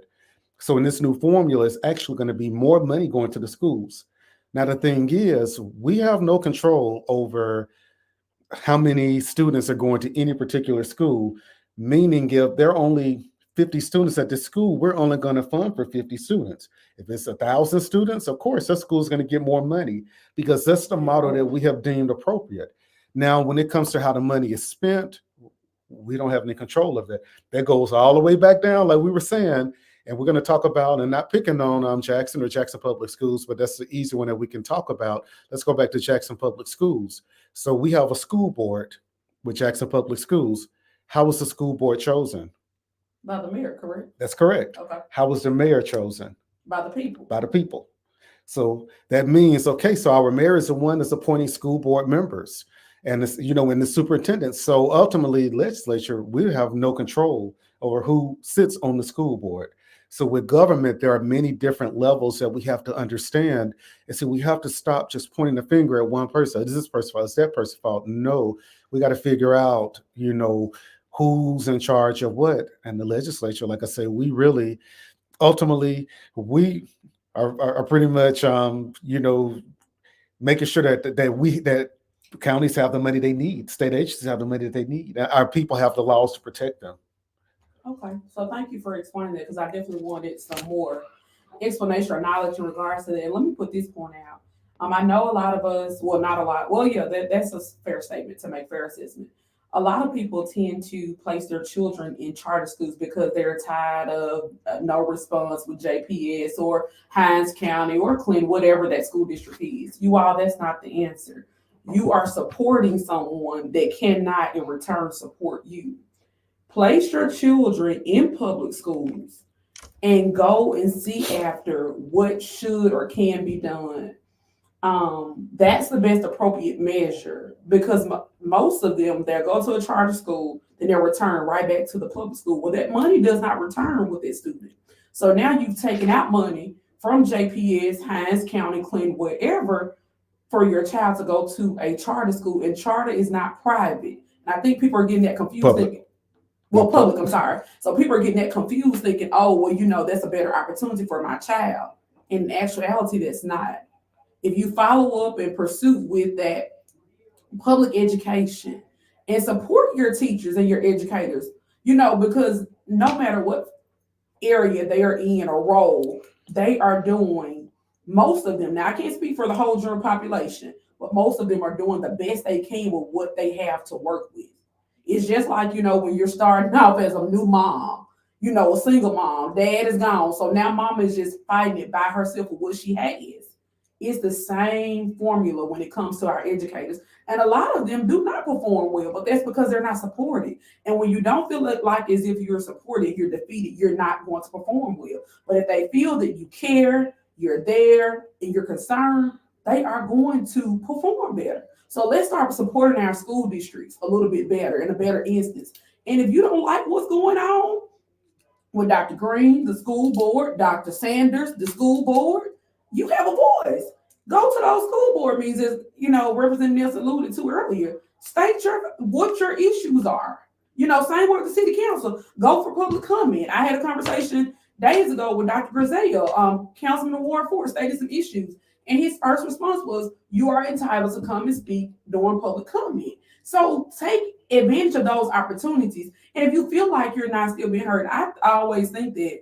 So in this new formula, it's actually going to be more money going to the schools. Now, the thing is, we have no control over how many students are going to any particular school, meaning if there are only 50 students at this school, we're only going to fund for 50 students. If it's 1,000 students, of course, that school is going to get more money because that's the model that we have deemed appropriate. Now, when it comes to how the money is spent, we don't have any control of that. That goes all the way back down, like we were saying, and we're going to talk about, and not picking on Jackson or Jackson Public Schools, but that's the easy one that we can talk about. Let's go back to Jackson Public Schools. So we have a school board with Jackson Public Schools. How was the school board chosen? By the mayor, correct? That's correct. Okay. How was the mayor chosen? By the people. By the people. So that means, okay, so our mayor is the one that's appointing school board members and it's, you know, and the superintendent. So ultimately, legislature, we have no control over who sits on the school board. So with government, there are many different levels that we have to understand. And so we have to stop just pointing the finger at one person. Is this person's fault? Is that person's fault? No, we got to figure out, you know, who's in charge of what. And the legislature, like I say, we really, ultimately, we are pretty much, you know, making sure that counties have the money they need, state agencies have the money that they need. Our people have the laws to protect them. Okay, so thank you for explaining that because I definitely wanted some more explanation or knowledge in regards to that. And let me put this point out. I know a lot of us, well, not a lot. Well, yeah, that's a fair statement to make fair assessment. A lot of people tend to place their children in charter schools because they're tired of no response with JPS or Hinds County or Clinton, whatever that school district is. You all, that's not the answer. You are supporting someone that cannot in return support you. Place your children in public schools and go and see after what should or can be done. That's the best appropriate measure because most of them, they'll go to a charter school, then they'll return right back to the public school. Well, that money does not return with that student. So now you've taken out money from JPS, Hinds County, Clinton, wherever, for your child to go to a charter school, and charter is not private. And I think people are getting that confused. Public. Public, I'm sorry. So people are getting that confused thinking, oh, well, you know, that's a better opportunity for my child. In actuality, that's not. If you follow up and pursue with that public education and support your teachers and your educators, you know, because no matter what area they are in or role, they are doing, most of them, now I can't speak for the whole general population, but most of them are doing the best they can with what they have to work with. It's just like, you know, when you're starting off as a new mom, you know, a single mom, dad is gone. So now mom is just fighting it by herself with what she has. It's the same formula when it comes to our educators. And a lot of them do not perform well, but that's because they're not supported. And when you don't feel like as if you're supported, you're defeated, you're not going to perform well. But if they feel that you care, you're there, and you're concerned, they are going to perform better. So let's start supporting our school districts a little bit better, in a better instance. And if you don't like what's going on with Dr. Green, the school board, Dr. Sanders, the school board, you have a voice. Go to those school board meetings, as you know, Representative Nelson alluded to earlier. State what your issues are. You know, same with the city council. Go for public comment. I had a conversation days ago with Dr. Grizel, Councilman Ward 4 stated some issues. And his first response was, you are entitled to come and speak during public comment. So take advantage of those opportunities. And if you feel like you're not still being heard, I always think that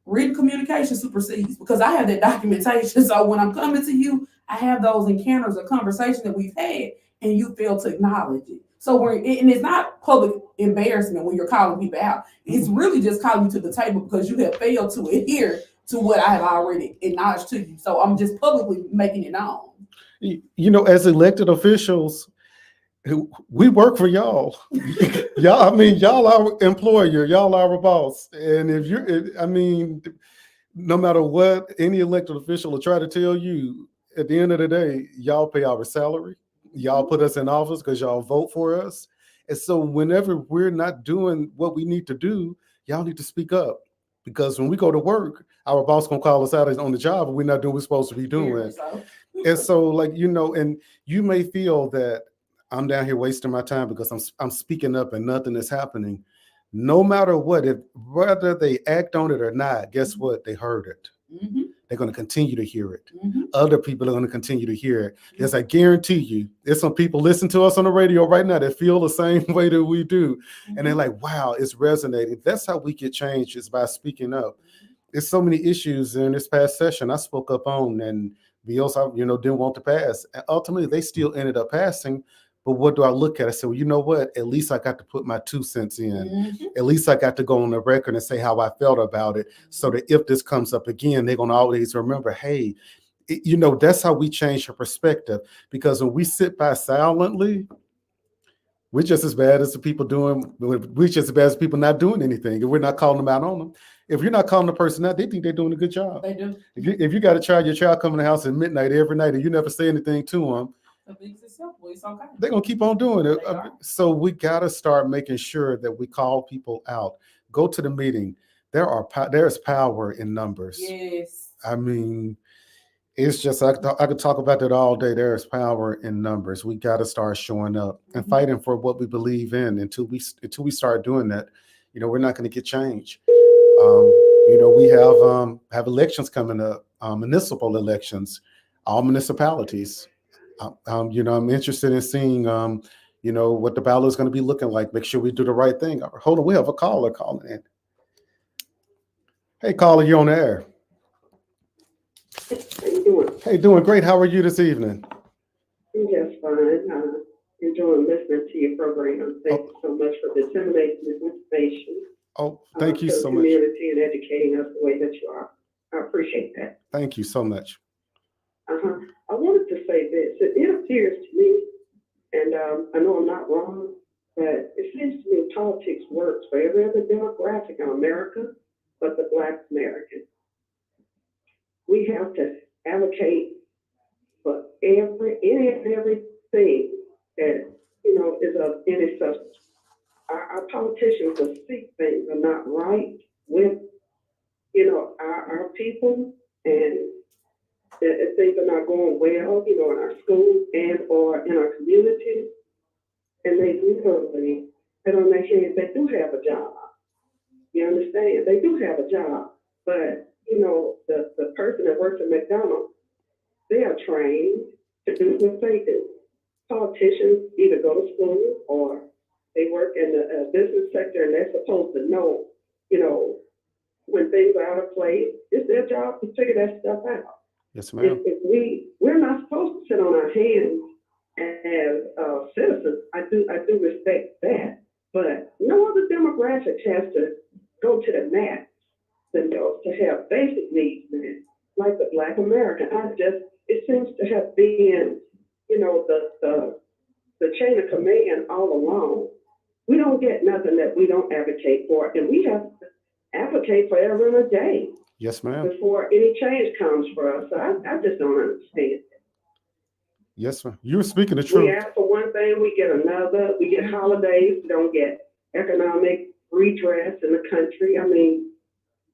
written communication supersedes, because I have that documentation. So when I'm coming to you, I have those encounters or conversations that we've had, and you fail to acknowledge it. So and it's not public embarrassment when you're calling people out. It's really just calling you to the table because you have failed to adhere to what I have already acknowledged to you. So I'm just publicly making it known. You know, as elected officials, we work for y'all. Y'all, I mean, y'all our employer, y'all our boss. And if you're, I mean, no matter what any elected official will try to tell you, at the end of the day, y'all pay our salary. Y'all put us in office because y'all vote for us. And so whenever we're not doing what we need to do, y'all need to speak up. Because when we go to work, our boss gonna call us out on the job and we're not doing what we're supposed to be doing. And so, like, you know, and you may feel that I'm down here wasting my time because I'm speaking up and nothing is happening. No matter what, whether they act on it or not, guess what? They heard it. Mm-hmm. They're going to continue to hear it. Mm-hmm. Other people are going to continue to hear it. Yes, I guarantee you, there's some people listen to us on the radio right now that feel the same way that we do. Mm-hmm. And they're like, wow, it's resonating. That's how we get change, is by speaking up. There's so many issues in this past session I spoke up on, and bills I, didn't want to pass. And ultimately, they still ended up passing. But what do I look at? I said, well, you know what? At least I got to put my 2 cents in. Mm-hmm. At least I got to go on the record and say how I felt about it, so that if this comes up again, they're going to always remember, hey, that's how we change your perspective. Because when we sit by silently, we're just as bad as the people we're just as bad as people not doing anything. If we're not calling them out on them. If you're not calling the person out, they think they're doing a good job. They do. If you got a child, your child coming to the house at midnight every night and you never say anything to them, It's simple. It's okay. they're going to keep on doing it. So we got to start making sure that we call people out. Go to the meeting. There's power in numbers. Yes. I mean, it's just, I could talk about that all day. There's power in numbers. We got to start showing up and fighting for what we believe in. Until we start doing that, we're not going to get change. We have elections coming up, municipal elections, all municipalities. I'm interested in seeing, what the ballot is going to be looking like. Make sure we do the right thing. Hold on, we have a caller calling in. Hey, caller, you're on the air. How you doing? Hey, doing great. How are you this evening? I'm just fine. Enjoying listening to your program. Thank you so much for disseminating this information. Oh, thank you to so the much. community and educating us the way that you are. I appreciate that. Thank you so much. I wanted to say this. It appears to me, and I know I'm not wrong, but it seems to me politics works for every other demographic in America but the Black American. We have to advocate for everything that is of any substance. Our politicians will see things are not right with our people, and if things are not going well, in our schools and or in our community, and they literally put on their head, they do have a job. You understand? They do have a job, but the person that works at McDonald's, they are trained to do what they do. Politicians either go to school or they work in the business sector, and they're supposed to know, when things are out of place. It's their job to figure that stuff out. Yes, ma'am. If we're not supposed to sit on our hands as citizens. I do respect that, but no other demographic has to go to the mat to have basic needs met, like the Black American. It seems to have been, the chain of command all along. We don't get nothing that we don't advocate for, and we have to advocate for every other day. Yes, ma'am. Before any change comes for us. So I just don't understand. Yes, ma'am. You're speaking the We truth. ask for one thing, we get another. We get holidays, we don't get economic redress in the country. I mean,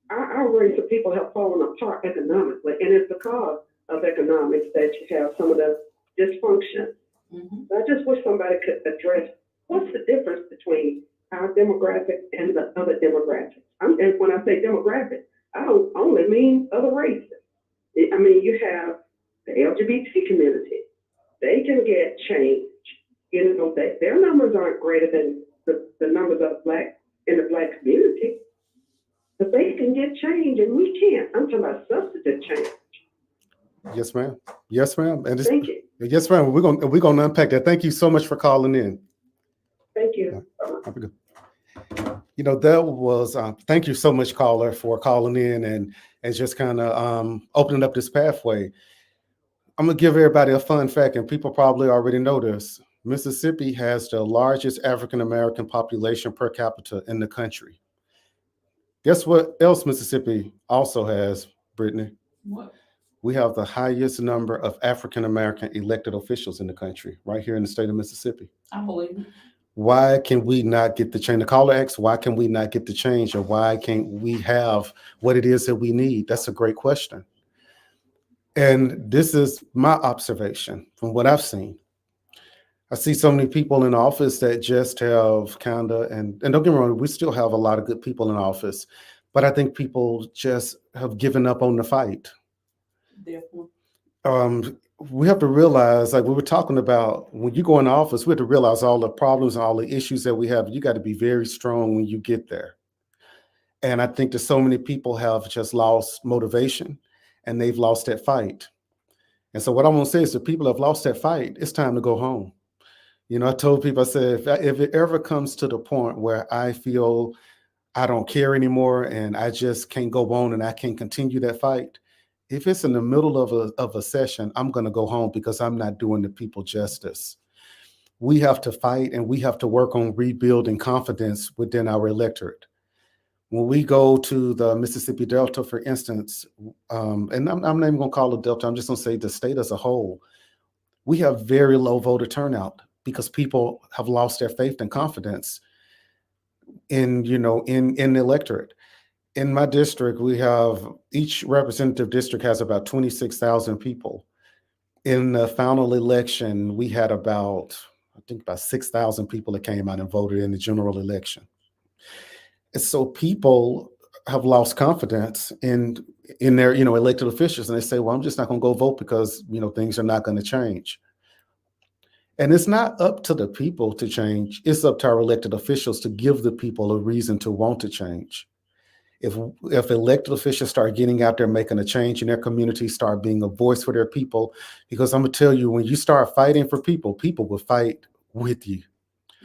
our race of people have fallen apart economically, and it's because of economics that you have some of the dysfunction. Mm-hmm. I just wish somebody could address what's the difference between our demographic and the other demographics. And when I say demographic, I don't only mean other races. I mean, you have the LGBT community. They can get change. You know, their numbers aren't greater than the numbers of in the Black community. But they can get change and we can't. I'm talking about substantive change. Yes, ma'am. Yes, ma'am. And Thank you. yes, ma'am. We're gonna unpack that. Thank you so much for calling in. Thank you. Have a good. You know, that was thank you so much, caller, for calling in and just kind of opening up this pathway. I'm gonna give everybody a fun fact, and people probably already know this. Mississippi has the largest African American population per capita in the country. Guess what else Mississippi also has, Brittany? What? We have the highest number of African American elected officials in the country, right here in the state of Mississippi. I believe it. Why can we not get the change? The caller asks, why can we not get the change, or why can't we have what it is that we need? That's a great question. And this is my observation from what I've seen. I see so many people in office that just have kind of, and don't get me wrong, we still have a lot of good people in office, but I think people just have given up on the fight. Definitely. We have to realize, like we were talking about, when you go in office, we have to realize all the problems and all the issues that we have. You got to be very strong when you get there. And I think that so many people have just lost motivation and they've lost that fight. And so what I want to say is, the people have lost that fight, it's time to go home. You know, I told people, I said, if it ever comes to the point where I feel I don't care anymore and I just can't go on and I can't continue that fight, if it's in the middle of a session, I'm going to go home because I'm not doing the people justice. We have to fight and we have to work on rebuilding confidence within our electorate. When we go to the Mississippi Delta, for instance, and I'm not even going to call it Delta, I'm just going to say the state as a whole, we have very low voter turnout because people have lost their faith and confidence in the electorate. In my district, we have, each representative district has about 26,000 people. In the final election, we had about 6,000 people that came out and voted in the general election. And so people have lost confidence in their, elected officials, and they say, well, I'm just not going to go vote because, things are not going to change. And it's not up to the people to change. It's up to our elected officials to give the people a reason to want to change. If elected officials start getting out there, making a change in their community, start being a voice for their people, because I'm gonna tell you, when you start fighting for people, people will fight with you.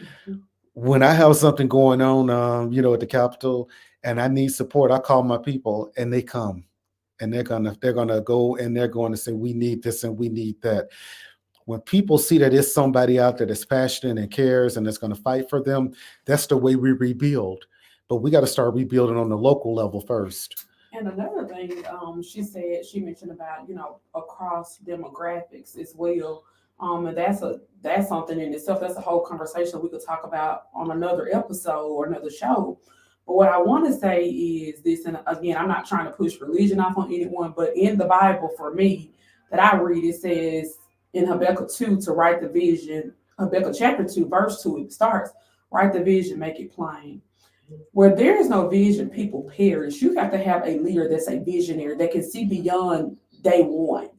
Mm-hmm. When I have something going on, at the Capitol, and I need support, I call my people, and they come, and they're gonna go, and they're going to say, we need this and we need that. When people see that there's somebody out there that's passionate and cares and that's going to fight for them, that's the way we rebuild. But we got to start rebuilding on the local level first. And another thing, she mentioned about, across demographics as well. And that's something in itself. That's a whole conversation we could talk about on another episode or another show. But what I want to say is this, and again, I'm not trying to push religion off on anyone, but in the Bible, for me, that I read, it says in Habakkuk 2 to write the vision. Habakkuk chapter 2, verse 2, it starts, write the vision, make it plain. Where there is no vision, people perish. You have to have a leader that's a visionary that can see beyond day one.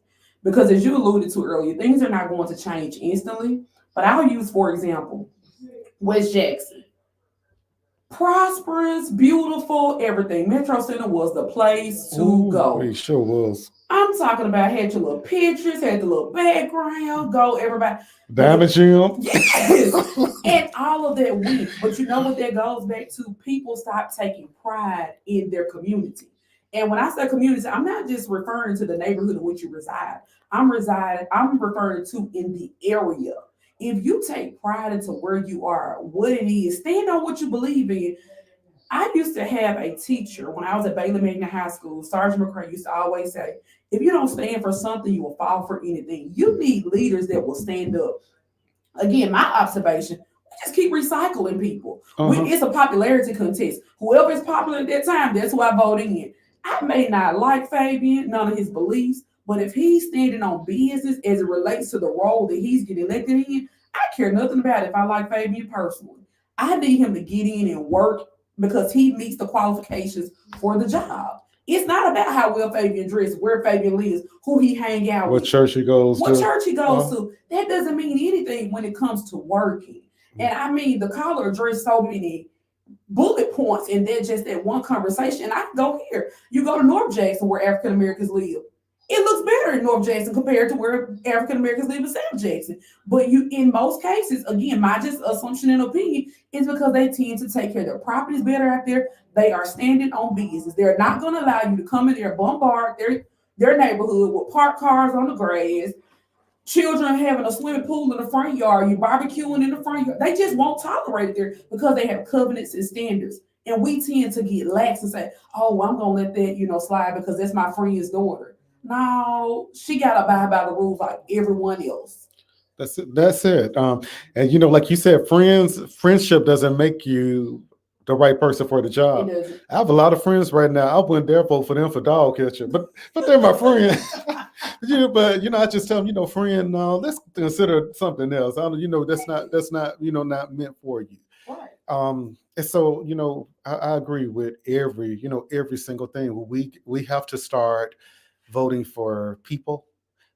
Because as you alluded to earlier, things are not going to change instantly. But I'll use, for example, West Jackson. Prosperous, beautiful, everything. Metro Center was the place to go. It sure was. I'm talking about, had your little pictures, had the little background, go, everybody. Diamond Gym. Yes. And all of that went. But you know what that goes back to? People stop taking pride in their community. And when I say community, I'm not just referring to the neighborhood in which you reside. I'm referring to in the area. If you take pride into where you are, what it is, stand on what you believe in. I used to have a teacher when I was at Bailey Magna High School. Sergeant McCray used to always say, if you don't stand for something, you will fall for anything. You need leaders that will stand up. Again, my observation, we just keep recycling people. It's a popularity contest. Whoever is popular at that time, that's who I vote in. I may not like Fabian, none of his beliefs, but if he's standing on business as it relates to the role that he's getting elected in, I care nothing about it if I like Fabian personally. I need him to get in and work because he meets the qualifications for the job. It's not about how well Fabian dresses, where Fabian lives, who he hang out What with, church he goes what to. church he goes to. That doesn't mean anything when it comes to working. And I mean, the caller addressed so many bullet points and then just that one conversation. I can go here. You go to North Jackson where African Americans live. It looks better in North Jackson compared to where African Americans live in South Jackson. But you, in most cases, again, my just assumption and opinion is because they tend to take care of their properties better out there. They are standing on business. They're not going to allow you to come in there and bombard their neighborhood with parked cars on the grass, children having a swimming pool in the front yard, you barbecuing in the front yard. They just won't tolerate it there because they have covenants and standards. And we tend to get lax and say, oh, well, I'm going to let that, slide because that's my friend's daughter. No, she got to abide by the rules like everyone else. That's it. That's it. And like you said, friendship doesn't make you the right person for the job. I have a lot of friends right now. I wouldn't dare vote for them for dog catcher, but they're my friend. But I just tell them, friend, no, let's consider something else. That's not not meant for you. Right. And so I agree with every single thing. We have to start voting for people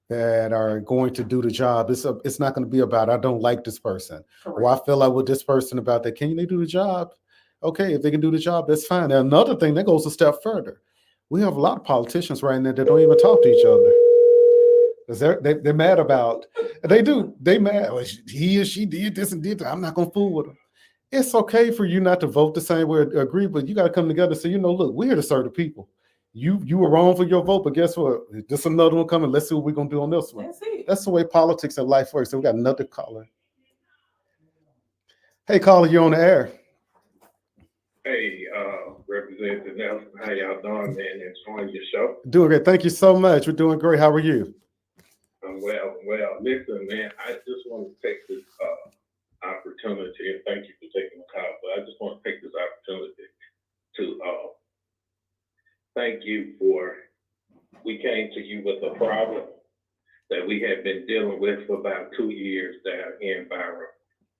that are going to do the job. It's not going to be about I don't like this person. Correct. Or I feel like with this person about that. Can they do the job? Okay, if they can do the job, that's fine. Now, another thing that goes a step further. We have a lot of politicians right now that don't even talk to each other. Because they're mad about, they mad. Well, he or she did this and did that. I'm not going to fool with them. It's okay for you not to vote the same way or agree, but you got to come together and say, look, we're here to serve the people. You were wrong for your vote, but guess what? Just another one coming. Let's see what we're going to do on this one. That's it. That's the way politics and life works. So we got another caller. Hey, caller, you're on the air. Hey, Representative Nelson, how y'all doing, man? Enjoying your show? Doing great. Thank you so much. We're doing great. How are you? I'm well. Listen, man, I just want to take this opportunity, and thank you for taking the call, but I just want to take this opportunity to thank you we came to you with a problem that we have been dealing with for about 2 years down here in Byron.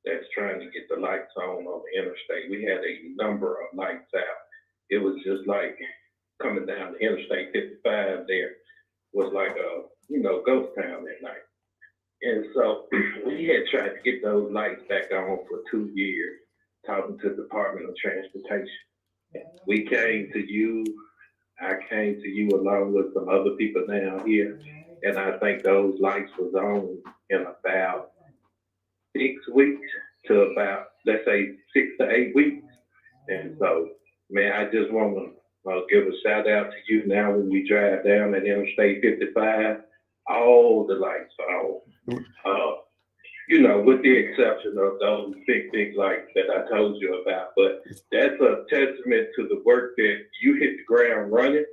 That's trying to get the lights on the interstate. We had a number of lights out. It was just like coming down the Interstate 55 there was like a, ghost town at night. And so we had tried to get those lights back on for 2 years, talking to the Department of Transportation. We came to you, I came to you along with some other people down here, and I think those lights was on in about 6 weeks to about, let's say, 6 to 8 weeks. And so, man, I just want to give a shout out to you now when we drive down at Interstate 55, all the lights are on. With the exception of those big lights that I told you about. But that's a testament to the work that you hit the ground running.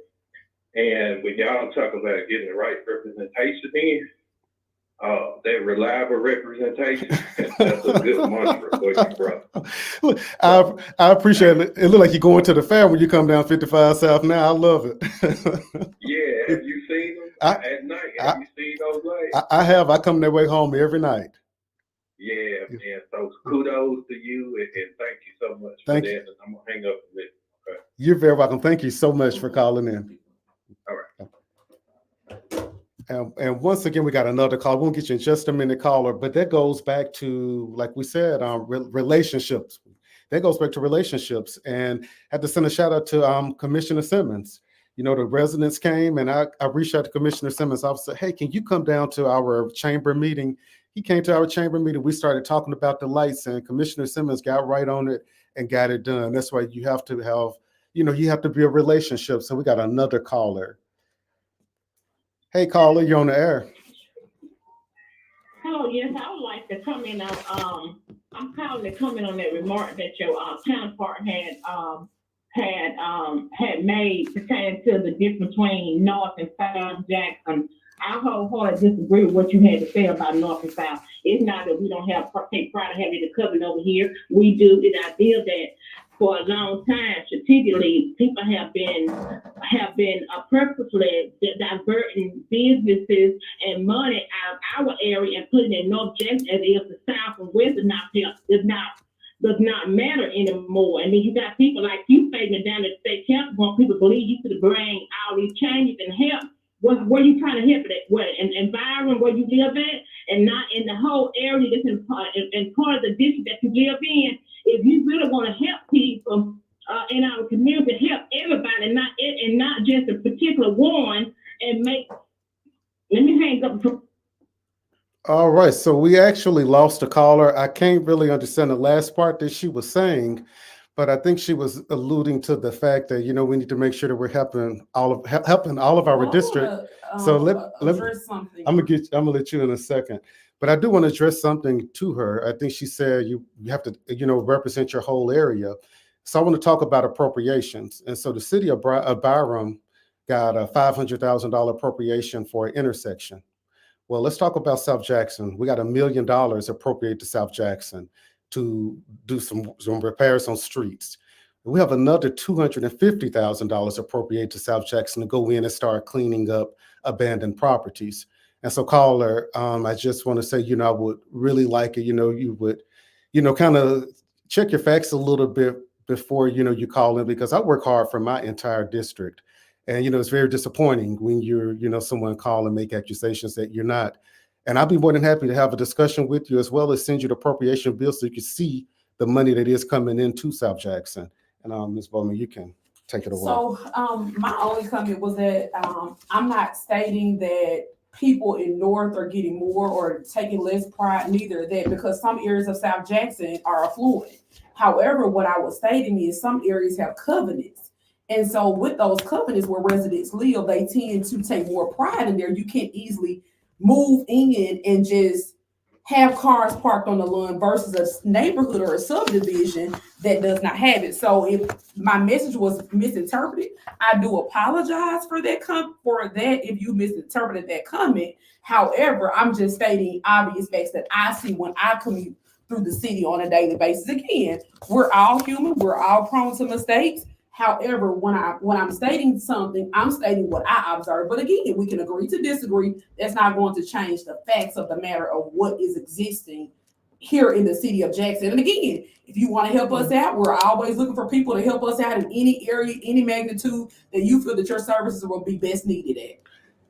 And when y'all talk about getting the right representation in, that reliable representation, that's a good mantra for you, bro. Look, I appreciate it. It looks like you're going to the fair when you come down 55 South now. I love it. Yeah, have you seen them at night? Have you seen those lights? I have. I come that way home every night. Yeah, man. So kudos to you and thank you so much for that. And I'm going to hang up with it. Okay. You're very welcome. Thank you so much for calling in. All right. And once again, we got another call. We'll get you in just a minute, caller. But that goes back to, like we said, relationships. That goes back to relationships. And I had to send a shout out to Commissioner Simmons. The residents came and I reached out to Commissioner Simmons. I said, hey, can you come down to our chamber meeting? He came to our chamber meeting. We started talking about the lights, and Commissioner Simmons got right on it and got it done. That's why you have to have, you have to be a relationship. So we got another caller. Hey, caller, you're on the air. Hello, yes, I would like to comment on, I'm calling to comment on that remark that your counterpart had made pertaining to the difference between North and South Jackson. I wholeheartedly disagree with what you had to say about North and South. It's not that we don't take pride in having the covenant over here. We do. It's our deal that for a long time, strategically, people have been purposely diverting businesses and money out of our area and putting it in North Jackson as if the South and West is not does not matter anymore. And then you got people like you facing down at the state council when people believe you could bring all these changes and help. Where you trying to help it at? What, in environment where you live at, and not in the whole area that's in part of the district that you live in. If you really want to help people in our community, help everybody, and not just a particular one, and make. Let me hang up. All right, so we actually lost a caller. I can't really understand the last part that she was saying, but I think she was alluding to the fact that, you know, we need to make sure that we're helping all of our Well, I district. wanna, So let address something. I'm gonna let you in a second, but I do want to address something to her. I think she said you have to, you know, represent your whole area. So I want to talk about appropriations. And so the city of Byram got a $500,000 appropriation for an intersection. Well, let's talk about South Jackson. We got $1 million appropriated to South Jackson to do some repairs on streets. We have another $250,000 appropriated to South Jackson to go in and start cleaning up abandoned properties. And so, caller, I just want to say, you know, I would really like it. You know, you would, you know, kind of check your facts a little bit before, you know, you call in, because I work hard for my entire district. And, you know, it's very disappointing when you're, you know, someone call and make accusations that you're not. And I'll be more than happy to have a discussion with you, as well as send you the appropriation bill so you can see the money that is coming into South Jackson. And Ms. Bowman, you can take it away. So my only comment was that I'm not stating that people in North are getting more or taking less pride, neither that, because some areas of South Jackson are affluent. However, what I was stating is some areas have covenants. And so with those covenants where residents live, they tend to take more pride in there. You can't easily move in and just have cars parked on the lawn versus a neighborhood or a subdivision that does not have it. So if my message was misinterpreted, I do apologize for that if you misinterpreted that comment. However, I'm just stating obvious facts that I see when I commute through the city on a daily basis. Again, we're all human, we're all prone to mistakes. However, when I'm stating something, I'm stating what I observe. But again, we can agree to disagree. That's not going to change the facts of the matter of what is existing here in the city of Jackson. And again, if you want to help us out, we're always looking for people to help us out in any area, any magnitude that you feel that your services will be best needed at.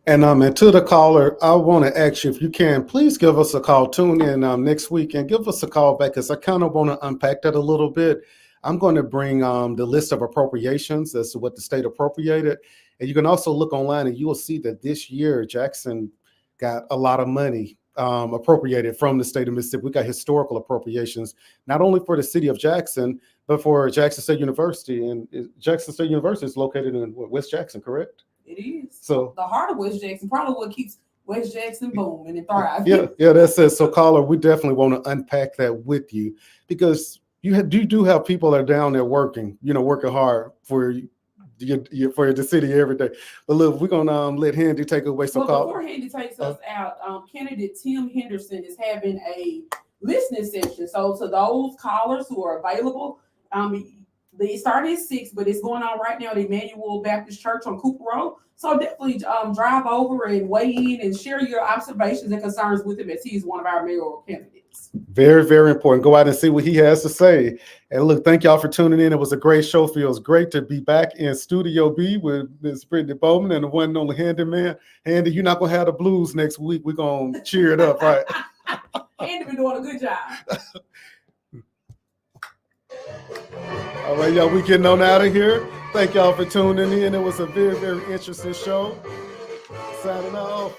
And to the caller, I want to ask you, if you can, please give us a call. Tune in next week and give us a call back, because I kind of want to unpack that a little bit. I'm going to bring the list of appropriations as to what the state appropriated. And you can also look online and you will see that this year Jackson got a lot of money appropriated from the state of Mississippi. We got historical appropriations, not only for the city of Jackson, but for Jackson State University. And Jackson State University is located in West Jackson, correct? It is. So the heart of West Jackson, probably what keeps West Jackson booming and thriving. Yeah, that's it. So caller, we definitely want to unpack that with you, because you do have people that are down there working, you know, working hard for the city every day. But look, we're gonna let Handy take away some calls. Before Handy takes us out, candidate Tim Henderson is having a listening session. So to those callers who are available, they started at 6, but it's going on right now at Emmanuel Baptist Church on Cooper Road. So definitely drive over and weigh in and share your observations and concerns with him, as he is one of our mayoral candidates. Very, very important. Go out and see what he has to say. And look, thank y'all for tuning in. It was a great show. Feels great to be back in Studio B with Ms. Brittany Bowman and the one and only Handy Man. Handy, you're not going to have the blues next week. We're going to cheer it up, right? Handy been doing a good job. All right, y'all, we getting on out of here. Thank y'all for tuning in. It was a very, very interesting show. Signing off.